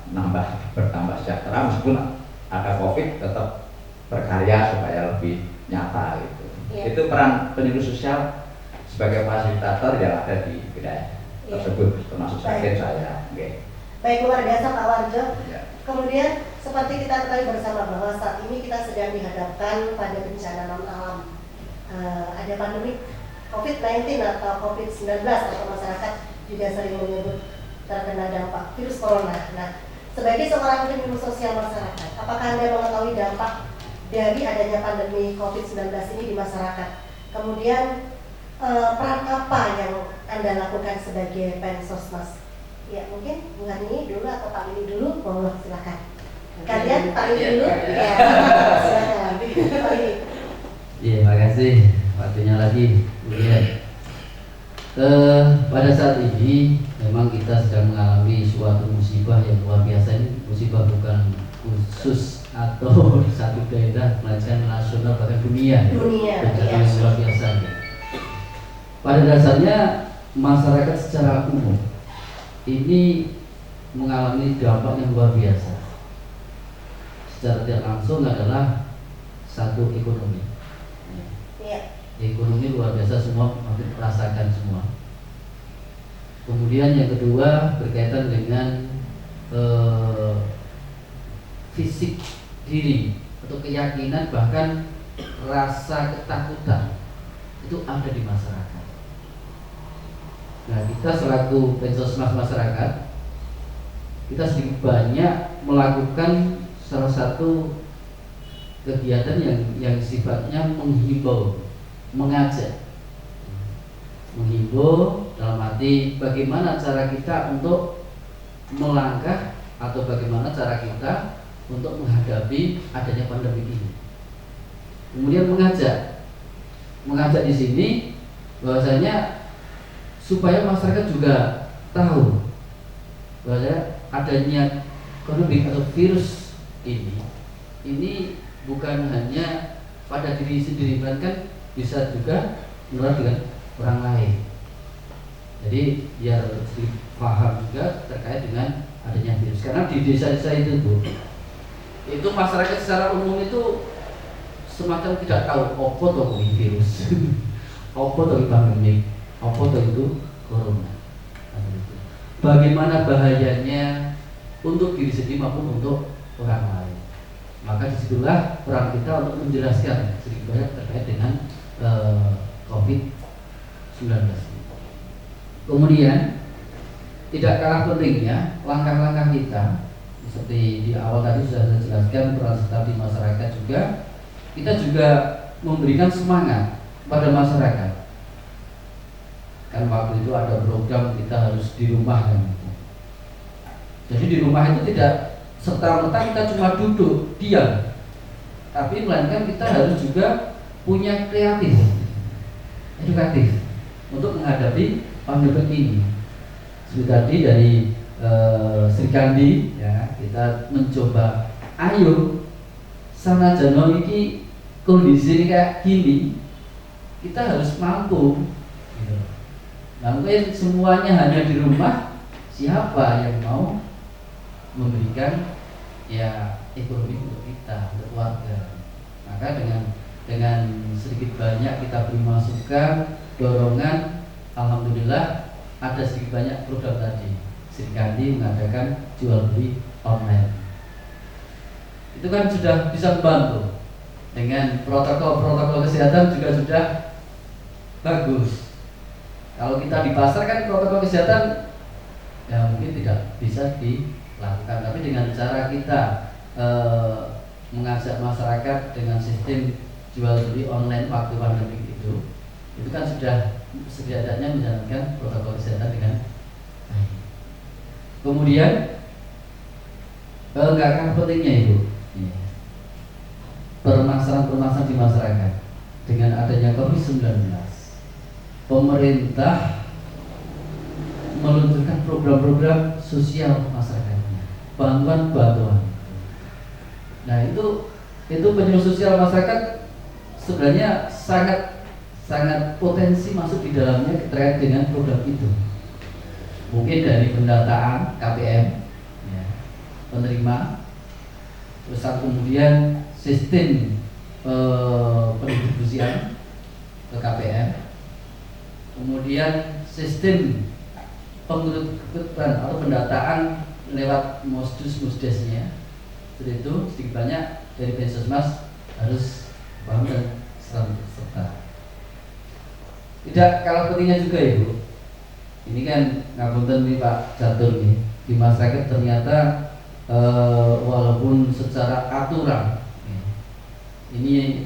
bertambah sejahtera meskipun ada COVID tetap berkarya supaya lebih nyata gitu. Ya. Itu peran penyuluh sosial sebagai fasilitator yang ada di wilayah tersebut, termasuk Sragen saya. Okay. Baik, luar biasa Pak Warjo. Ya. Kemudian seperti kita ketahui bersama bahwa saat ini kita sedang dihadapkan pada bencana non alam. Ada pandemi COVID-19 atau COVID-19 atau masyarakat juga sering menyebut terkena dampak virus corona. Nah, sebagai seorang penyuluh sosial masyarakat, apakah Anda mengetahui dampak dari adanya pandemi COVID-19 ini di masyarakat? Kemudian peran apa yang Anda lakukan sebagai Pensosmas? Ya, mungkin Bu Hani dulu atau Pak Lili dulu, mohon silakan. Kalian Pak Lili dulu? Ya, silakan. Pak Lili. Iya, makasih. Waktunya lagi. Kemudian pada saat ini memang kita sedang mengalami suatu musibah yang luar biasa. Ini musibah bukan khusus atau di satu daerah, melainkan nasional bahkan dunia. Bencana yang luar biasa. Pada dasarnya masyarakat secara umum ini mengalami dampak yang luar biasa. Secara tidak langsung adalah satu ekonomi. Ekonomi luar biasa, semua merasakan semua. Kemudian yang kedua berkaitan dengan fisik diri atau keyakinan, bahkan rasa ketakutan itu ada di masyarakat. Nah, kita selaku Pensosmas masyarakat, kita sedikit banyak melakukan salah satu kegiatan yang sifatnya menghimbau, mengajak. Menghimbau dalam arti bagaimana cara kita untuk melangkah atau bagaimana cara kita untuk menghadapi adanya pandemi ini. Kemudian mengajak di sini bahwasanya supaya masyarakat juga tahu bahwa adanya pandemi atau virus ini bukan hanya pada diri sendiri, bahkan bisa juga menular dengan orang lain. Jadi biar paham juga terkait dengan adanya virus. Karena di desa-desa itu masyarakat secara umum itu semacam tidak tahu apa toh virus, apa toh pandemi, apa toh itu corona. Bagaimana bahayanya untuk diri sendiri maupun untuk orang lain. Maka disitulah peran kita untuk menjelaskan sedikit banyak terkait dengan COVID-19. Kemudian tidak kalah pentingnya langkah-langkah kita seperti di awal tadi sudah saya jelaskan, peran serta di masyarakat juga. Kita juga memberikan semangat pada masyarakat. Kan waktu itu ada program kita harus di rumah kan. Jadi di rumah itu tidak serta-merta kita cuma duduk diam, tapi melainkan kita harus juga punya kreatif, edukatif untuk menghadapi pandemi ini. Seperti tadi dari Sri Kandi ya, kita mencoba ayo sana jano iki kondisi kayak gini kita harus mampu gitu. Nah, mungkin semuanya hanya di rumah, siapa yang mau memberikan ya ekonomi untuk kita, untuk keluarga. Maka dengan sedikit banyak kita beri masukan, dorongan, alhamdulillah ada sedikit banyak program tadi. Sri Kandi mengadakan jual beli online. Itu kan sudah bisa membantu. Dengan protokol kesehatan juga sudah bagus. Kalau kita di pasar kan protokol kesehatan ya mungkin tidak bisa dilakukan, tapi dengan cara kita mengajak masyarakat dengan sistem jual beli online waktu pandemi itu kan sudah setidaknya menjalankan protokol kesehatan dengan baik. Kemudian nggak kalah pentingnya itu permasalahan-permasalahan di masyarakat. Dengan adanya COVID-19, pemerintah meluncurkan program-program sosial masyarakatnya, bantuan-bantuan. Nah itu penyuluh sosial masyarakat sebenarnya sangat potensi masuk di dalamnya terkait dengan program itu. Mungkin dari pendataan KPM ya, penerima, terus kemudian sistem pendistribusian ke KPM, kemudian sistem pengikutan atau pendataan lewat musdesnya. Seperti itu sedikit banyak dari Pensosmas harus paham dan serta. Tidak kalah pentingnya juga Ibu, ini kan ngapunten nih Pak Catur nih, di masyarakat ternyata walaupun secara aturan ini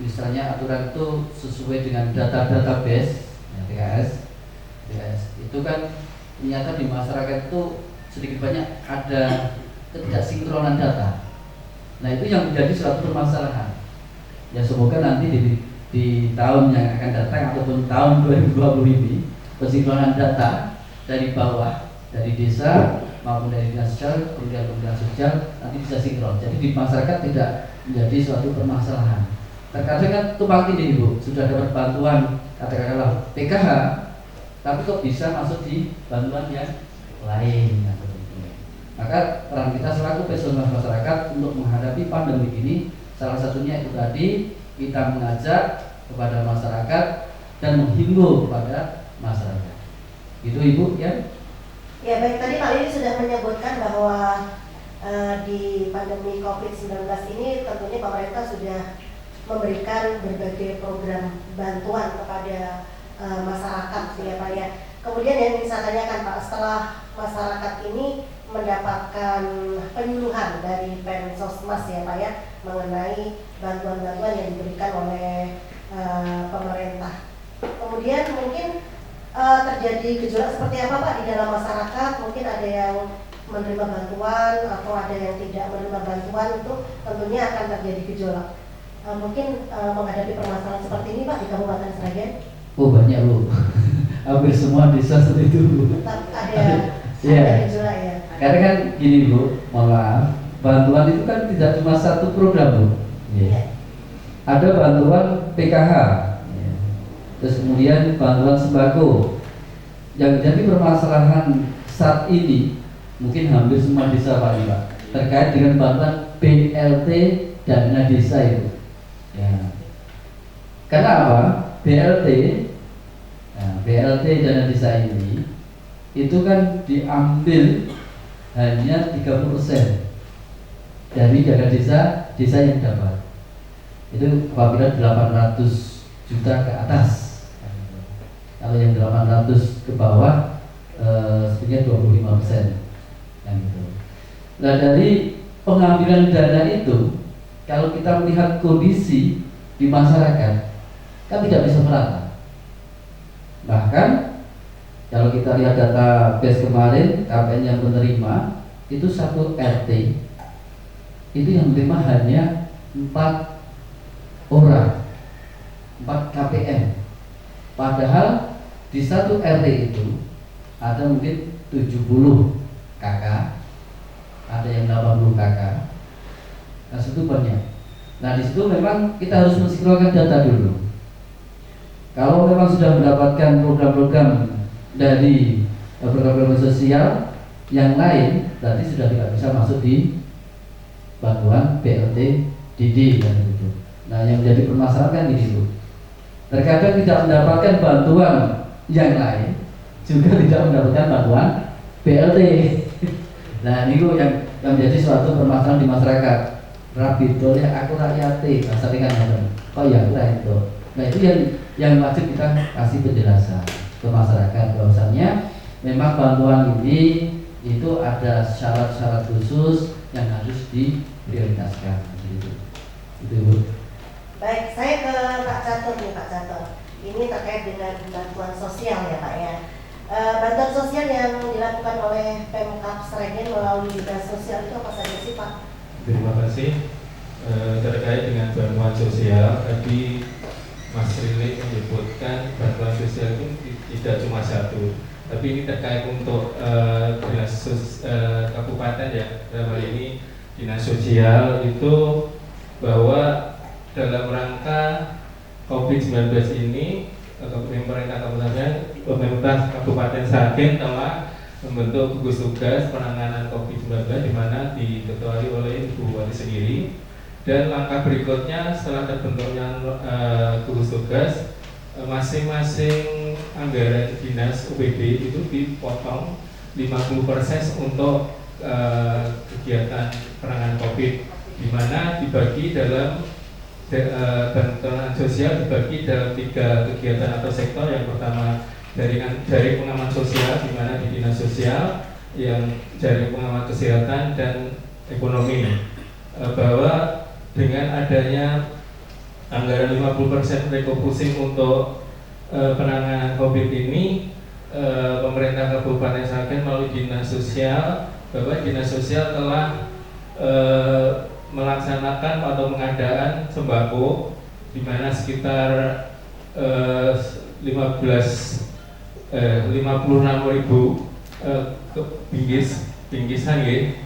misalnya aturan itu sesuai dengan database ya, TKS itu kan ternyata di masyarakat itu sedikit banyak ada ketidaksinkronan data. Nah itu yang menjadi suatu permasalahan. Ya semoga nanti di tahun yang akan datang ataupun tahun 2020 ini pensinkronan data dari bawah, dari desa maupun dari dinas sosial, kemudian sosial nanti bisa sinkron. Jadi di masyarakat tidak menjadi suatu permasalahan. Terkadang kan tumpang tindih Ibu, sudah dapat bantuan katakanlah PKH, tapi kok bisa masuk di bantuan yang lain. Maka peran kita selaku Pensosmas masyarakat untuk menghadapi pandemi ini salah satunya itu tadi kita mengajak kepada masyarakat dan menghimbau kepada masyarakat. Itu Ibu ya? Ya baik, tadi Pak Lili sudah menyebutkan bahwa di pandemi COVID-19 ini tentunya pemerintah sudah memberikan berbagai program bantuan kepada masyarakat ya Pak ya. Kemudian yang ingin saya tanyakan Pak, setelah masyarakat ini mendapatkan penyuluhan dari Pensosmas ya Pak ya mengenai bantuan-bantuan yang diberikan oleh pemerintah, kemudian mungkin terjadi gejolak seperti apa Pak di dalam masyarakat? Mungkin ada yang menerima bantuan atau ada yang tidak menerima bantuan, itu tentunya akan terjadi gejolak. Mungkin menghadapi permasalahan seperti ini Pak di Kabupaten Sragen? Oh banyak Bu, hampir semua desa seperti itu Bu. Ada Iya. gejolak ya. Karena kan gini Bu, mohon maaf, bantuan itu kan tidak cuma satu program Bu. Iya. Ada bantuan PKH, ya. Terus kemudian bantuan sembako. Yang jadi permasalahan saat ini mungkin hampir semua desa Pak Pak terkait dengan bantuan BLT dana desa itu. Ya. Karena apa? BLT, nah, BLT dana desa ini itu kan diambil hanya 30% dari dana desa yang dapat. Itu apabila 800 juta ke atas. Kalau yang 800 ke bawah sekitar 25%. Yang gitu. Nah dari pengambilan dana itu, kalau kita melihat kondisi di masyarakat, kan tidak bisa merata. Bahkan kalau kita lihat data BES kemarin, KPN yang menerima itu satu RT itu yang menerima hanya 4 orang, 4 KPM. Padahal di satu RT itu ada mungkin 70 KK, ada yang 80 KK. Nah itu banyak. Nah di situ memang kita harus mensinkronkan data dulu. Kalau memang sudah mendapatkan program-program dari program-program sosial yang lain, berarti sudah tidak bisa masuk di bantuan BLT DD dan itu. Nah yang menjadi permasalahan kan di situ. Terkadang tidak mendapatkan bantuan yang lain, juga tidak mendapatkan bantuan BLT. Nah ini yang menjadi suatu permasalahan di masyarakat. Rabi doleh aku rakyate, maksudnya kan oh ya aku itu. Nah itu yang wajib kita kasih penjelasan ke masyarakat bahwasannya memang bantuan ini itu ada syarat-syarat khusus yang harus diprioritaskan. Itu Bu. Baik, saya ke Pak Catur nih Pak Catur. Ini terkait dengan bantuan sosial ya Pak ya. Bantuan sosial yang dilakukan oleh Pemkab Sragen melalui dinas sosial itu apa saja sih Pak? Terima kasih. Terkait dengan bantuan sosial, tadi Mas Rili menyebutkan bantuan sosial itu tidak cuma satu, tapi ini terkait untuk dinas kabupaten ya. Dalam hal ini dinas sosial itu bahwa dalam rangka COVID-19 ini pemerintah Kabupaten Sragen telah membentuk gugus tugas penanganan COVID-19 di mana diketuai oleh Ibu Wali sendiri. Dan langkah berikutnya setelah terbentuknya gugus tugas, masing-masing anggaran dinas UPD itu dipotong 50% untuk kegiatan penanganan COVID, di mana dibagi dalam bantuan sosial dibagi dalam 3 kegiatan atau sektor. Yang pertama dari pengaman sosial, di mana di dinas sosial, yang dari pengaman kesehatan dan ekonomi. Bahwa dengan adanya anggaran 50% refocusing untuk penanganan COVID ini, pemerintah Kabupaten Sragen melalui dinas sosial, bahwa dinas sosial telah melaksanakan atau pengadaan sembako, di mana sekitar 56.000 bingkisan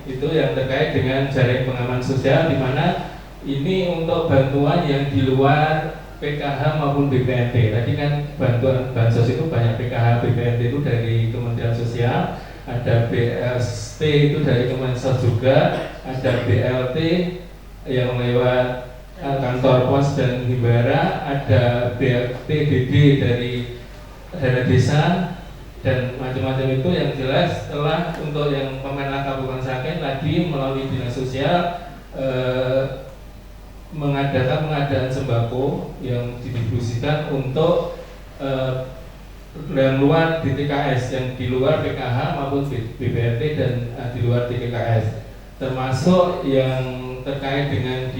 itu yang terkait dengan jaring pengaman sosial, di mana ini untuk bantuan yang di luar PKH maupun BPNT. Tadi kan bantuan bansos itu banyak PKH, BPNT itu dari Kementerian Sosial, ada BST itu dari Kemensos juga, ada BLT yang lewat kantor pos dan himbara, ada BLTDD dari dana desa, dan macam-macam itu. Yang jelas setelah untuk yang Pemenang Kabupaten Sragen tadi melalui dinas sosial mengadakan pengadaan sembako yang didistribusikan untuk yang luar DTKS, yang di luar PKH maupun BPRT dan di luar DTKS, termasuk yang terkait dengan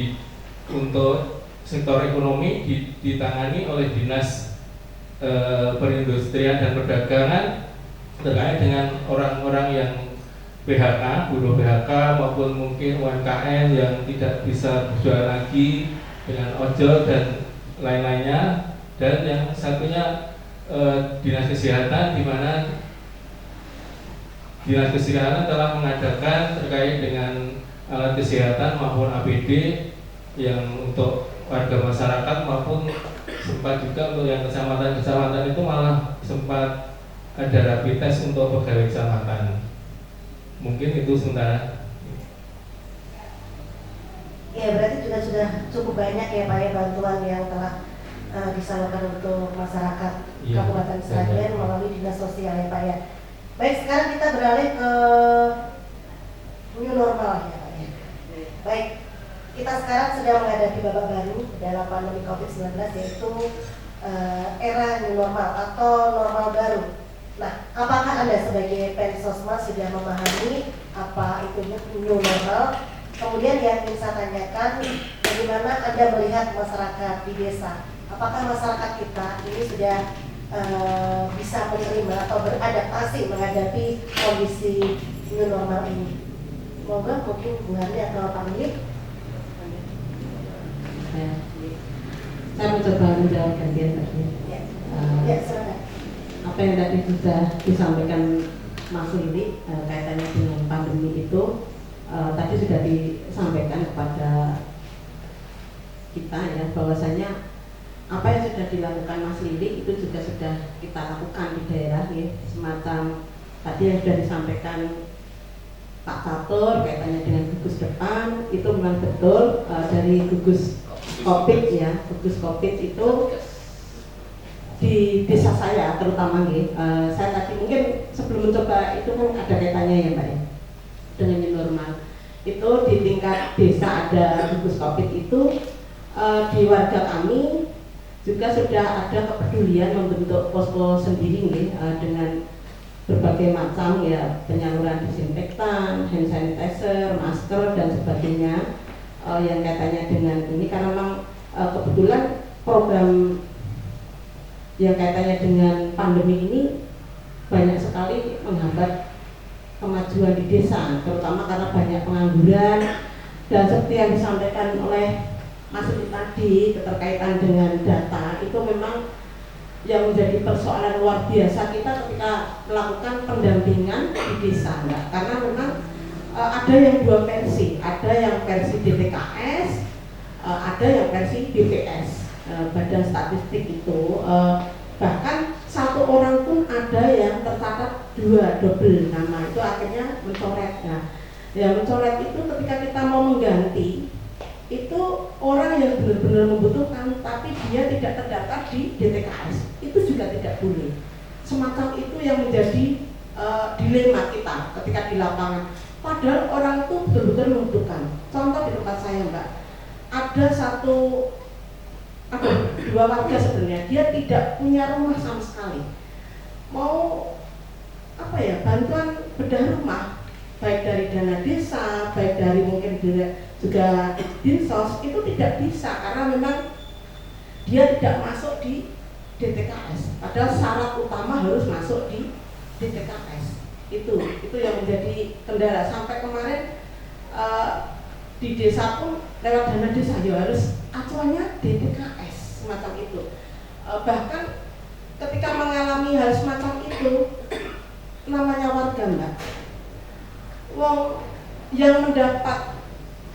untuk sektor ekonomi ditangani oleh Dinas Perindustrian dan Perdagangan terkait dengan orang-orang yang PHK, buruh PHK maupun mungkin UMKM yang tidak bisa berjualan lagi dengan ojol dan lain-lainnya. Dan yang satunya Dinas Kesehatan, di mana Dinas Kesehatan telah mengadakan terkait dengan alat kesehatan maupun APD yang untuk warga masyarakat, maupun sempat juga untuk yang kecamatan-kecamatan itu malah sempat ada rapid test untuk pegawai kecamatan. Mungkin itu sementara. Ya, berarti juga sudah cukup banyak ya Pak ya bantuan yang telah disalurkan untuk masyarakat Kabupaten Sragen melalui Dinas Sosial ya Pak ya. Baik, sekarang kita beralih ke new normal ya Pak ya. Baik, kita sekarang sedang menghadapi babak baru dalam pandemi COVID-19, yaitu era new normal atau normal baru. Nah, apakah Anda sebagai Pensosmas sudah memahami apa itu new normal? Kemudian yang ingin saya tanyakan, bagaimana Anda melihat masyarakat di desa? Apakah masyarakat kita ini sudah bisa menerima atau beradaptasi menghadapi kondisi new normal ini? Semoga mungkin Bu Hani atau Pak Milik. Saya mencoba menjawab gantian tadi. Ya, silakan. Apa yang tadi sudah disampaikan Mas Lili kaitannya dengan pandemi itu tadi sudah disampaikan kepada kita ya, bahwasanya apa yang sudah dilakukan Mas Lili itu juga sudah kita lakukan di daerah ya, semacam tadi yang sudah disampaikan Pak Catur kaitannya dengan gugus depan itu memang betul. Dari gugus COVID ya, gugus COVID itu di desa saya terutama nih, saya tadi mungkin sebelum mencoba itu kan ada kaitannya ya Mbak ya dengan new normal. Itu di tingkat desa ada gugus COVID itu, di warga kami juga sudah ada kepedulian membentuk posko sendiri nih, dengan berbagai macam ya penyaluran disinfektan, hand sanitizer, masker dan sebagainya yang kaitannya dengan ini, karena memang kebetulan program yang kaitannya dengan pandemi ini banyak sekali menghambat kemajuan di desa, terutama karena banyak pengangguran. Dan seperti yang disampaikan oleh Mas Lili tadi keterkaitan dengan data itu memang yang menjadi persoalan luar biasa kita ketika melakukan pendampingan di desa, enggak? Karena memang ada yang dua versi, ada yang versi DTKS, ada yang versi BPS, Badan Statistik itu, bahkan satu orang pun ada yang tercatat double nama, itu akhirnya mencoret. Nah, yang mencoret itu ketika kita mau mengganti itu orang yang benar-benar membutuhkan tapi dia tidak terdaftar di DTKS, itu juga tidak boleh. Semacam itu yang menjadi dilema kita ketika di lapangan. Padahal orang itu betul-betul membutuhkan. Contoh di tempat saya Mbak, ada dua warga sebenarnya dia tidak punya rumah sama sekali. Mau bantuan bedah rumah, baik dari dana desa, baik dari mungkin juga dinsos, itu tidak bisa karena memang dia tidak masuk di DTKS. Padahal syarat utama harus masuk di DTKS. Itu yang menjadi kendala. Sampai kemarin di desa pun lewat dana desa ya harus acuannya DTKS semacam itu. Bahkan ketika mengalami hal semacam itu, namanya warga Mbak, wong yang mendapat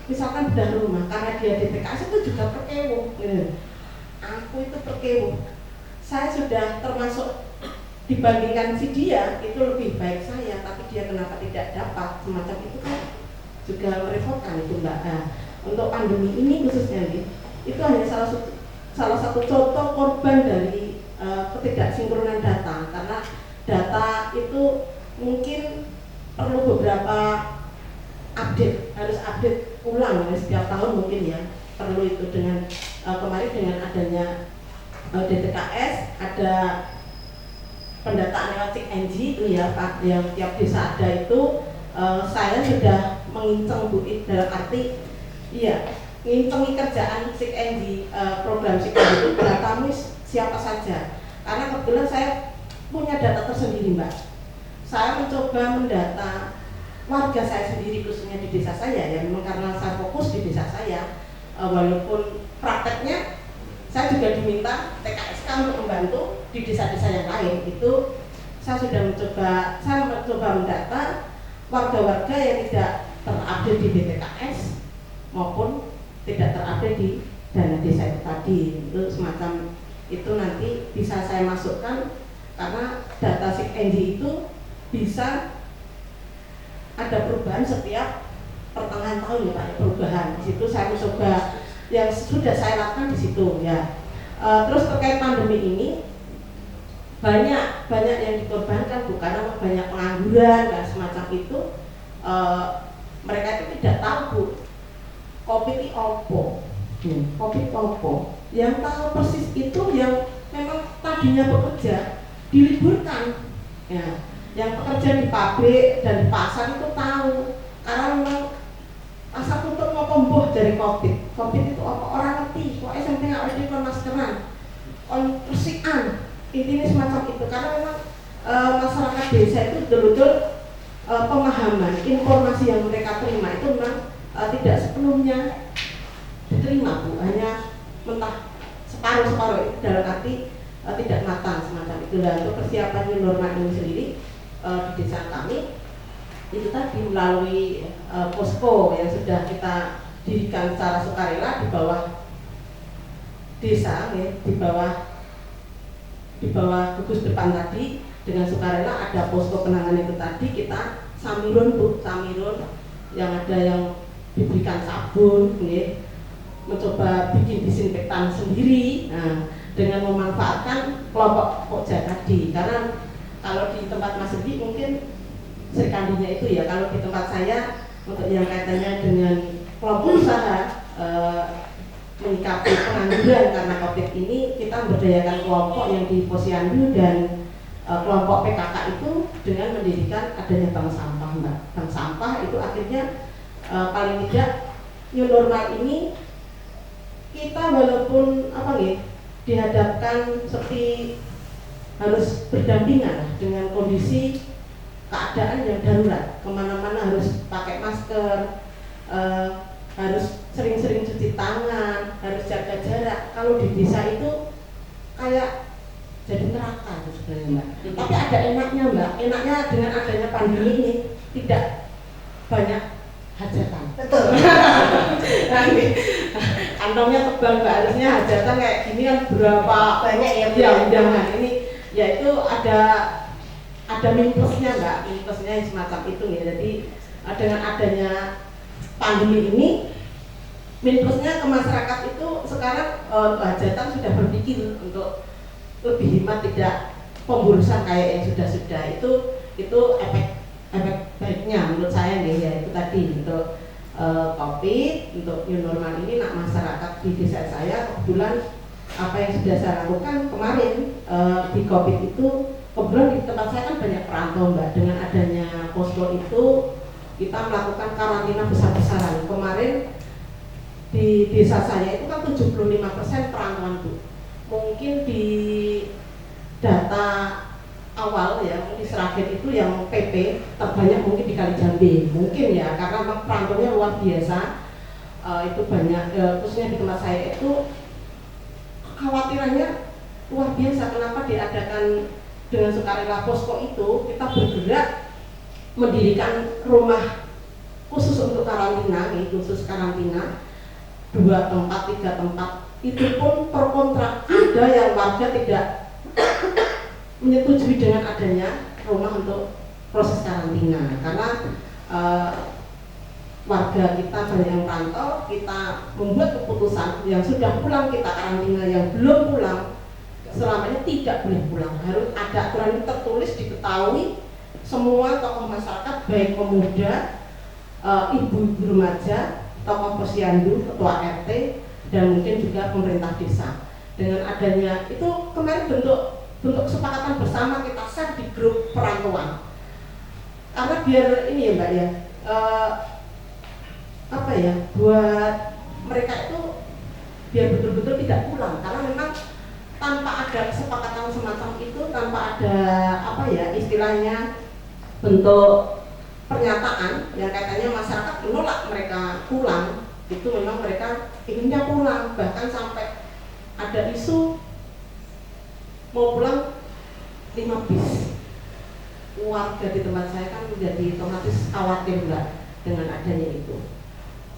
misalkan bedah rumah karena dia DTKS itu juga perkewo. Aku itu perkewo, saya sudah termasuk dibandingkan si dia itu lebih baik saya, tapi dia kenapa tidak dapat, semacam itu kan juga merepotkan itu Mbak. Untuk pandemi ini khususnya nih, itu hanya salah satu contoh korban dari ketidaksinkronan data, karena data itu mungkin perlu beberapa update, harus update ulang ya, setiap tahun mungkin ya. perlu itu dengan kemarin dengan adanya DTKS, ada pendataan lewat CIK itu ya Pak, yang tiap desa ada itu. Saya sudah menginceng Bu, dalam arti iya ngincengi kerjaan CIK, program CIK itu datamu siapa saja, karena kebetulan saya punya data tersendiri Mbak. Saya mencoba mendata warga saya sendiri, khususnya di desa saya ya, memang karena saya fokus di desa saya, walaupun prakteknya saya juga diminta TKSK untuk membantu di desa-desa yang lain. Itu saya sudah mencoba mendata warga-warga yang tidak terupdate di BPKS maupun tidak terupdate di dana desa itu tadi. Itu semacam itu nanti bisa saya masukkan, karena data SIK itu bisa ada perubahan setiap pertengahan tahun ya Pak, perubahan. Di situ saya mencoba yang sudah saya lakukan di situ ya. Terus terkait pandemi ini banyak yang dikorbankan, bukan karena banyak pengangguran dan semacam itu. Mereka itu tidak tahu Bu, COVID itu opo. Yang tahu persis itu yang memang tadinya bekerja diliburkan ya. Yang bekerja di pabrik dan di pasar itu tahu, karena memang asal tutup mau pembuh dari COVID itu apa orang ngerti, kok SMP nggak ada di maskeran, persian, intinya semacam itu. Karena memang masyarakat desa itu betul-betul pemahaman informasi yang mereka terima itu memang tidak sepenuhnya diterima Bu, hanya mentah separuh itu, dalam arti tidak matang semacam itu. Dan untuk persiapan new normal ini sendiri di desa kami itu tadi melalui posko yang sudah kita dirikan secara sukarela di bawah desa ya, di bawah gugus depan tadi dengan sukarela ada posko penanganan itu tadi. Kita samirun Bu, yang ada yang diberikan sabun ya, mencoba bikin disinfektan sendiri. Nah, dengan memanfaatkan kelompok pokja tadi, karena kalau di tempat Mas Edi mungkin serkandinya itu ya, kalau di tempat saya untuk yang kaitannya dengan kelompok usaha menyikapi pengangguran karena COVID ini, kita memberdayakan kelompok yang di Posyandu dan kelompok PKK itu dengan mendirikan adanya bank sampah Mbak. Bank sampah itu akhirnya paling tidak new normal ini kita walaupun dihadapkan seperti harus berdampingan dengan kondisi keadaan yang darurat, kemana-mana harus pakai masker, harus sering-sering cuci tangan, harus jaga jarak. Kalau di desa itu kayak jadi neraka sebenarnya Mbak. Tapi ada enaknya Mbak, enaknya dengan adanya pandemi ini tidak banyak hajatan. Betul. Nanti kantongnya tebal Mbak, harusnya hajatan kayak gini kan berapa banyak ya undangan ini, yaitu ada minusnya Mbak, minusnya semacam itu ya. Jadi dengan adanya pandemi ini, minusnya ke masyarakat itu sekarang hajatan sudah berpikir untuk lebih hemat, tidak pemburusan kayak yang sudah-sudah. Itu efek baiknya menurut saya nih ya, itu tadi untuk COVID, untuk new normal ini. Nak masyarakat di desa saya kebetulan apa yang sudah saya lakukan kemarin di COVID itu, kebetulan di tempat saya kan banyak perantau Mbak. Dengan adanya posko itu kita melakukan karantina besar-besaran. Kemarin di desa saya itu kan 75% perantauan Bu. Mungkin di data awal ya, di Sragen itu yang PP terbanyak mungkin di Kalijambe, mungkin ya, karena perantaunya luar biasa. Itu banyak, khususnya di tempat saya itu kekhawatirannya luar biasa. Kenapa diadakan dengan sukarela posko itu, kita bergerak mendirikan rumah khusus untuk karantina, khusus karantina 2 tempat, 3 tempat. Itu pun per kontrak, ada yang warga tidak menyetujui dengan adanya rumah untuk proses karantina, karena warga kita banyak yang rantau. Kita membuat keputusan yang sudah pulang kita karantina, yang belum pulang selamanya tidak boleh pulang. Harus ada aturan tertulis, diketahui semua tokoh masyarakat, baik pemuda, ibu-ibu remaja, tokoh posyandu, ketua RT, dan mungkin juga pemerintah desa. Dengan adanya itu kemarin bentuk kesepakatan bersama kita share di grup perantauan. Karena biar ini ya Mbak ya, buat mereka itu biar betul-betul tidak pulang, karena memang tanpa ada kesepakatan semacam itu, tanpa ada istilahnya bentuk pernyataan yang katanya masyarakat menolak mereka pulang, itu memang mereka inginnya pulang, bahkan sampai ada isu mau pulang 5 bis. Warga di tempat saya kan menjadi otomatis khawatir Mbak dengan adanya itu,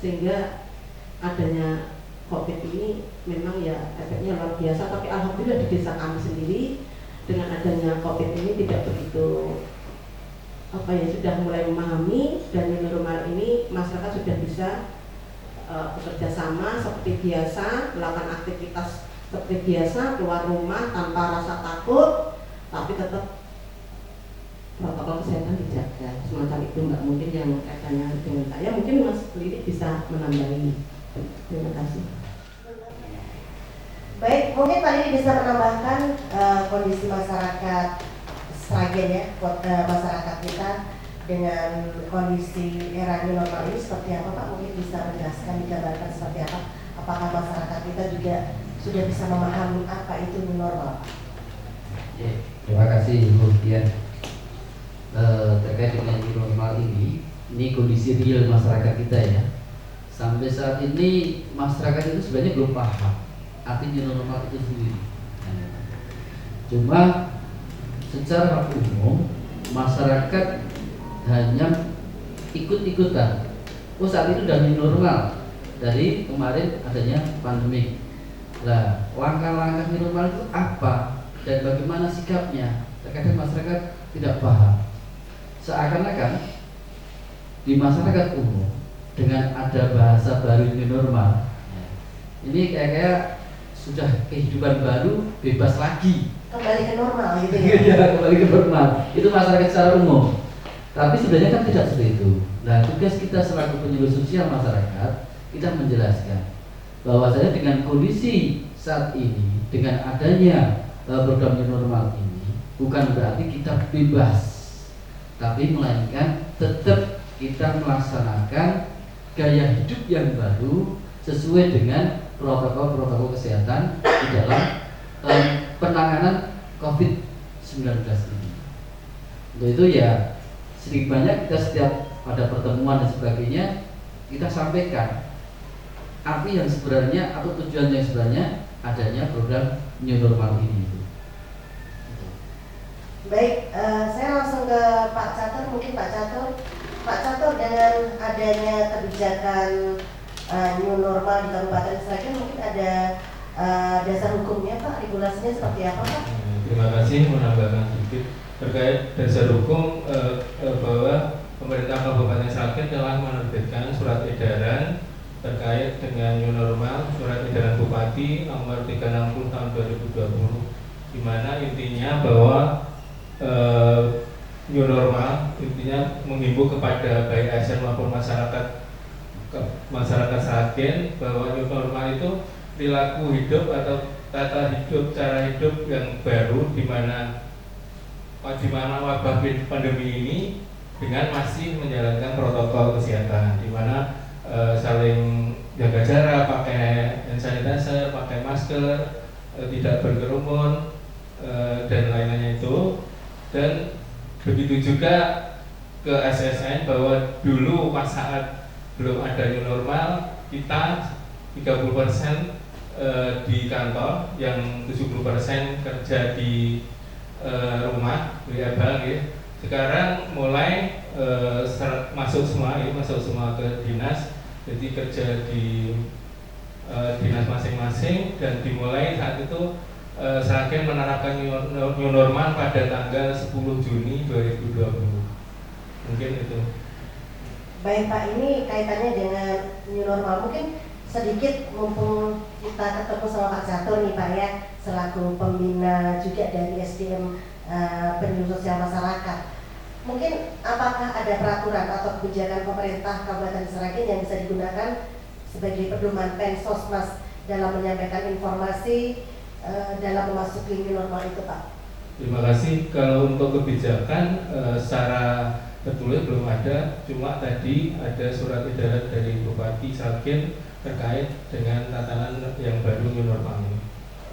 sehingga adanya COVID ini memang ya efeknya luar biasa. Tapi alhamdulillah di desa kami sendiri dengan adanya COVID ini tidak begitu sudah mulai memahami, dan new normal ini masyarakat sudah bisa bekerja sama seperti biasa, melakukan aktivitas seperti biasa, keluar rumah tanpa rasa takut, tapi tetap protokol kesehatan dijaga, semacam itu Mbak. Mungkin yang kaitannya dengan saya, mungkin Mas Lidik bisa menambahi. Terima kasih. Baik, mungkin Pak Lidik bisa menambahkan kondisi masyarakat Sragen ya, masyarakat kita dengan kondisi era new normal ini seperti apa Pak? Mungkin bisa menjelaskan, digambarkan seperti apa? Apakah masyarakat kita juga sudah bisa memahami apa itu new normal? Ya, terima kasih Bu Dian. Terkait dengan new normal ini kondisi real masyarakat kita ya. Sampai saat ini masyarakat itu sebenarnya belum paham arti new normal itu sendiri. Cuma secara umum masyarakat hanya ikut-ikutan. Oh, saat itu udah new normal dari kemarin adanya pandemi. Nah, langkah-langkah new normal itu apa dan bagaimana sikapnya? Terkadang masyarakat tidak paham. Seakan-akan di masyarakat umum dengan ada bahasa baru new normal, ini kayak sudah kehidupan baru, bebas lagi, kembali ke normal gitu ya? Ya, kembali ke normal. Itu masyarakat secara umum. Tapi sebenarnya kan tidak seperti itu. Nah, tugas kita selaku penyuluh sosial masyarakat, kita menjelaskan bahwasanya dengan kondisi saat ini, dengan adanya program new normal ini, bukan berarti kita bebas, tapi melainkan tetap kita melaksanakan gaya hidup yang baru sesuai dengan protokol-protokol kesehatan di dalam penanganan COVID-19 ini. Untuk itu ya sedikit banyak kita setiap pada pertemuan dan sebagainya kita sampaikan arti yang sebenarnya atau tujuan yang sebenarnya adanya program new normal ini. Baik, saya langsung ke Pak Catur. Mungkin Pak Catur dengan adanya kebijakan new normal di Kabupaten Sragen, mungkin ada dasar hukumnya Pak, regulasinya seperti apa Pak? Terima kasih, menambahkan sedikit terkait dasar hukum bahwa pemerintah Kabupaten Sragen telah menerbitkan surat edaran terkait dengan new normal, surat edaran Bupati nomor 360 tahun 2020, di mana intinya bahwa new normal intinya menghimbau kepada baik ASN maupun masyarakat Sragen bahwa new normal itu perilaku hidup atau tata hidup, cara hidup yang baru di mana wabah pandemi ini dengan masih menjalankan protokol kesehatan, di mana saling jaga jarak, pakai hand sanitizer, pakai masker, tidak berkerumun dan lain-lainnya itu. Dan begitu juga ke SSN bahwa dulu pas saat belum ada new normal kita 30% di kantor, yang 70% kerja di rumah WFH gitu. Sekarang mulai masuk semua ke dinas, jadi kerja di dinas masing-masing, dan dimulai saat itu Sragen menerapkan new normal pada tanggal 10 Juni 2020. Mungkin itu. Baik Pak, ini kaitannya dengan new normal. Mungkin sedikit mumpung kita ketemu sama Pak Catur nih Pak ya, selaku pembina juga dari SDM penyuluh sosial masyarakat. Mungkin apakah ada peraturan atau kebijakan pemerintah Kabupaten Sragen yang bisa digunakan sebagai pedoman Pensosmas dalam menyampaikan informasi dalam memasuki new normal itu, Pak? Terima kasih. Kalau untuk kebijakan secara tertulis belum ada, cuma tadi ada surat edaran dari Bupati Sragen terkait dengan tatanan yang baru new normal ini.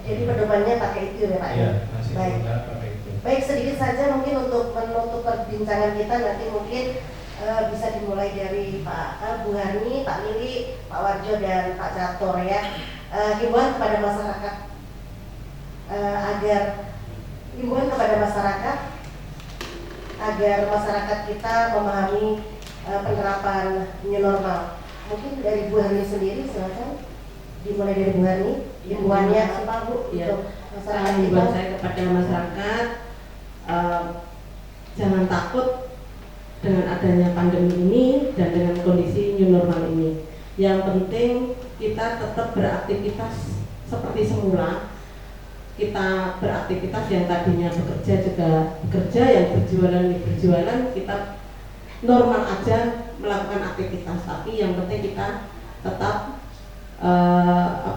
Jadi pedomannya pakai itu ya, Pak? Iya, masih Baik. pakai itu. Baik, sedikit saja mungkin untuk menutup perbincangan kita nanti mungkin bisa dimulai dari Pak Bu Harni, Pak Lili, Pak Warjo dan Pak Catur ya. Himbauan kepada masyarakat agar masyarakat kita memahami penerapan new normal. Mungkin dari Bu Harni sendiri, silakan dimulai dari Bu Harni. Himbauannya apa Bu Ya. untuk masyarakat kita? Himbauan saya kepada masyarakat, jangan takut dengan adanya pandemi ini dan dengan kondisi new normal ini. Yang penting kita tetap beraktivitas seperti semula. Kita beraktivitas, yang tadinya bekerja juga bekerja, yang berjualan, kita normal aja melakukan aktivitas. Tapi yang penting kita tetap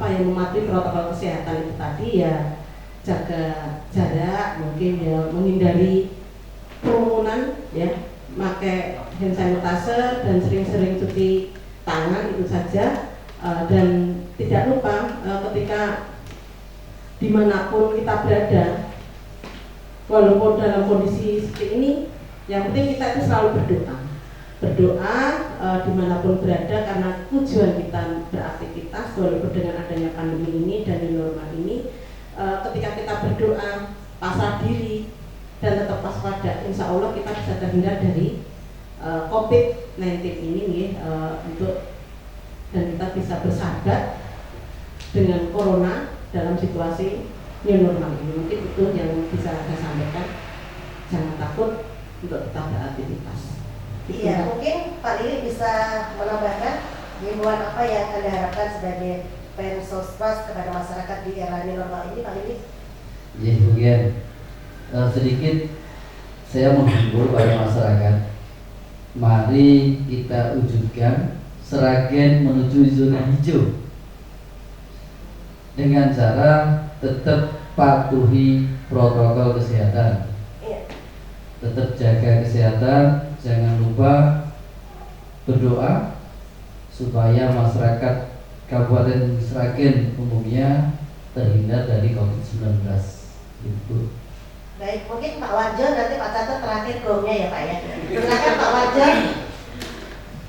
mematuhi protokol kesehatan itu tadi ya, jaga jarak, mungkin ya menghindari kerumunan ya, pakai hand sanitizer dan sering-sering cuci tangan itu saja. Dan tidak lupa ketika dimanapun kita berada, walaupun dalam kondisi seperti ini, yang penting kita itu selalu berdoa dimanapun berada, karena tujuan kita beraktivitas walaupun dengan adanya pandemi ini dan new normal ini. Ketika kita berdoa, pasrah diri dan tetap waspada, insya Allah kita bisa terhindar dari COVID-19 ini dan kita bisa bersahabat dengan corona dalam situasi new normal ini. Mungkin itu yang bisa saya sampaikan. Jangan takut untuk tetap beraktivitas. Iya, mungkin Pak Lili bisa menambahkan himbauan apa yang Anda harapkan sebagai Pensosmas kepada masyarakat di era new normal ini, Pak Lili? Ya, mungkin sedikit saya menghimbau pada masyarakat, mari kita wujudkan Sragen menuju zona hijau dengan cara tetap patuhi protokol kesehatan. Iya. Tetap jaga kesehatan, jangan lupa berdoa supaya masyarakat Kabupaten Sragen umumnya terhindar dari COVID-19. Itu. Baik, mungkin Pak Warjo, nanti Pak Catur terakhir gongnya ya Pak ya. Silakan Pak Warjo.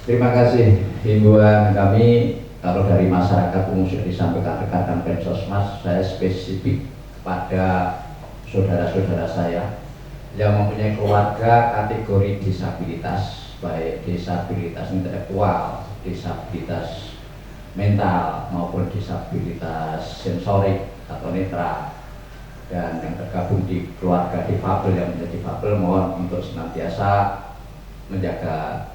Terima kasih. Himbauan kami kalau dari masyarakat umum sudah disampaikan rekan Pensosmas, saya spesifik kepada saudara-saudara saya yang mempunyai keluarga kategori disabilitas, baik disabilitas intelektual, disabilitas mental maupun disabilitas sensorik atau netra, dan yang tergabung di keluarga difabel yang menjadi difabel, mohon untuk senantiasa menjaga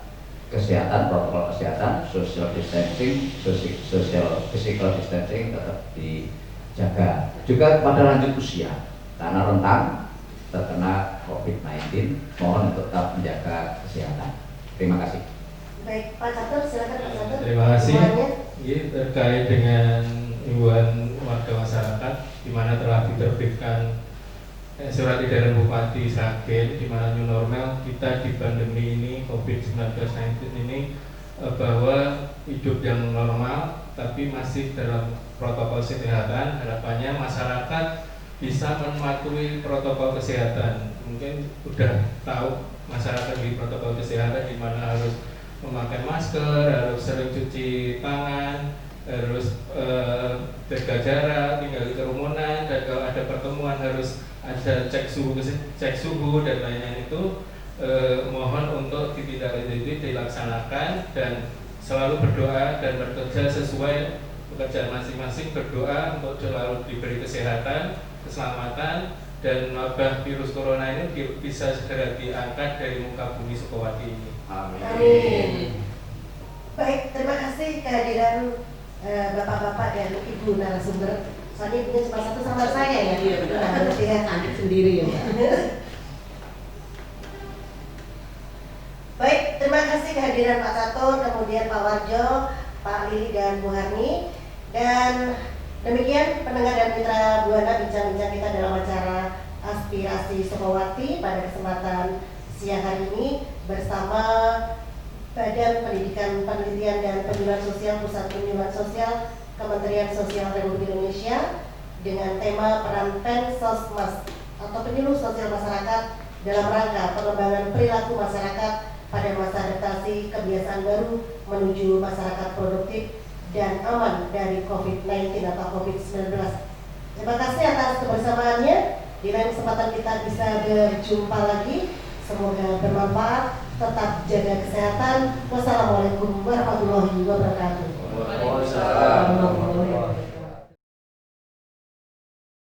kesehatan, protokol kesehatan, social distancing, physical distancing tetap dijaga. Juga pada lanjut usia, karena rentan terkena COVID-19, mohon untuk tetap menjaga kesehatan. Terima kasih. Baik, Pak Catur, silakan Pak Catur. Terima kasih. Himbauannya. Ini terkait dengan himbauan warga masyarakat, di mana telah diterbitkan surat edaran Bupati Sragen, di mana new normal kita di pandemi ini COVID-19 ini bahwa hidup yang normal tapi masih dalam protokol kesehatan. Harapannya masyarakat bisa mematuhi protokol kesehatan. Mungkin sudah tahu masyarakat di protokol kesehatan, di mana harus memakai masker, harus sering cuci tangan, harus jaga jarak, hindari kerumunan, dan kalau ada pertemuan harus ada cek suhu dan lain-lain itu. Mohon untuk ditindaklanjuti, dilaksanakan, dan selalu berdoa dan bekerja sesuai pekerjaan masing-masing. Berdoa untuk selalu diberi kesehatan, keselamatan, dan wabah virus corona ini bisa segera diangkat dari muka bumi Sukowati ini. Amin. Baik, terima kasih kehadiran bapak-bapak dan ibu narasumber. Soalnya ibunya cuma satu sama saya ya. Iya, betul. Nah, berarti ya. Cantik sendiri ya Mbak. kehadiran Pak Catur, kemudian Pak Warjo, Pak Lili dan Bu Harni. Dan demikian pendengar dan mitra Buana bincang-bincang kita dalam acara Aspirasi Sukowati pada kesempatan siang hari ini bersama Badan Pendidikan Penelitian dan Penyuluhan Sosial Pusat Penyuluhan Sosial Kementerian Sosial Republik Indonesia dengan tema peran Pensosmas atau penyuluh sosial masyarakat dalam rangka pengembangan perilaku masyarakat pada masa adaptasi kebiasaan baru menuju masyarakat produktif dan aman dari COVID-19 atau COVID-19. Terima kasih atas kebersamaannya. Di lain kesempatan kita bisa berjumpa lagi. Semoga bermanfaat. Tetap jaga kesehatan. Wassalamualaikum warahmatullahi wabarakatuh. Waalaikumsalam.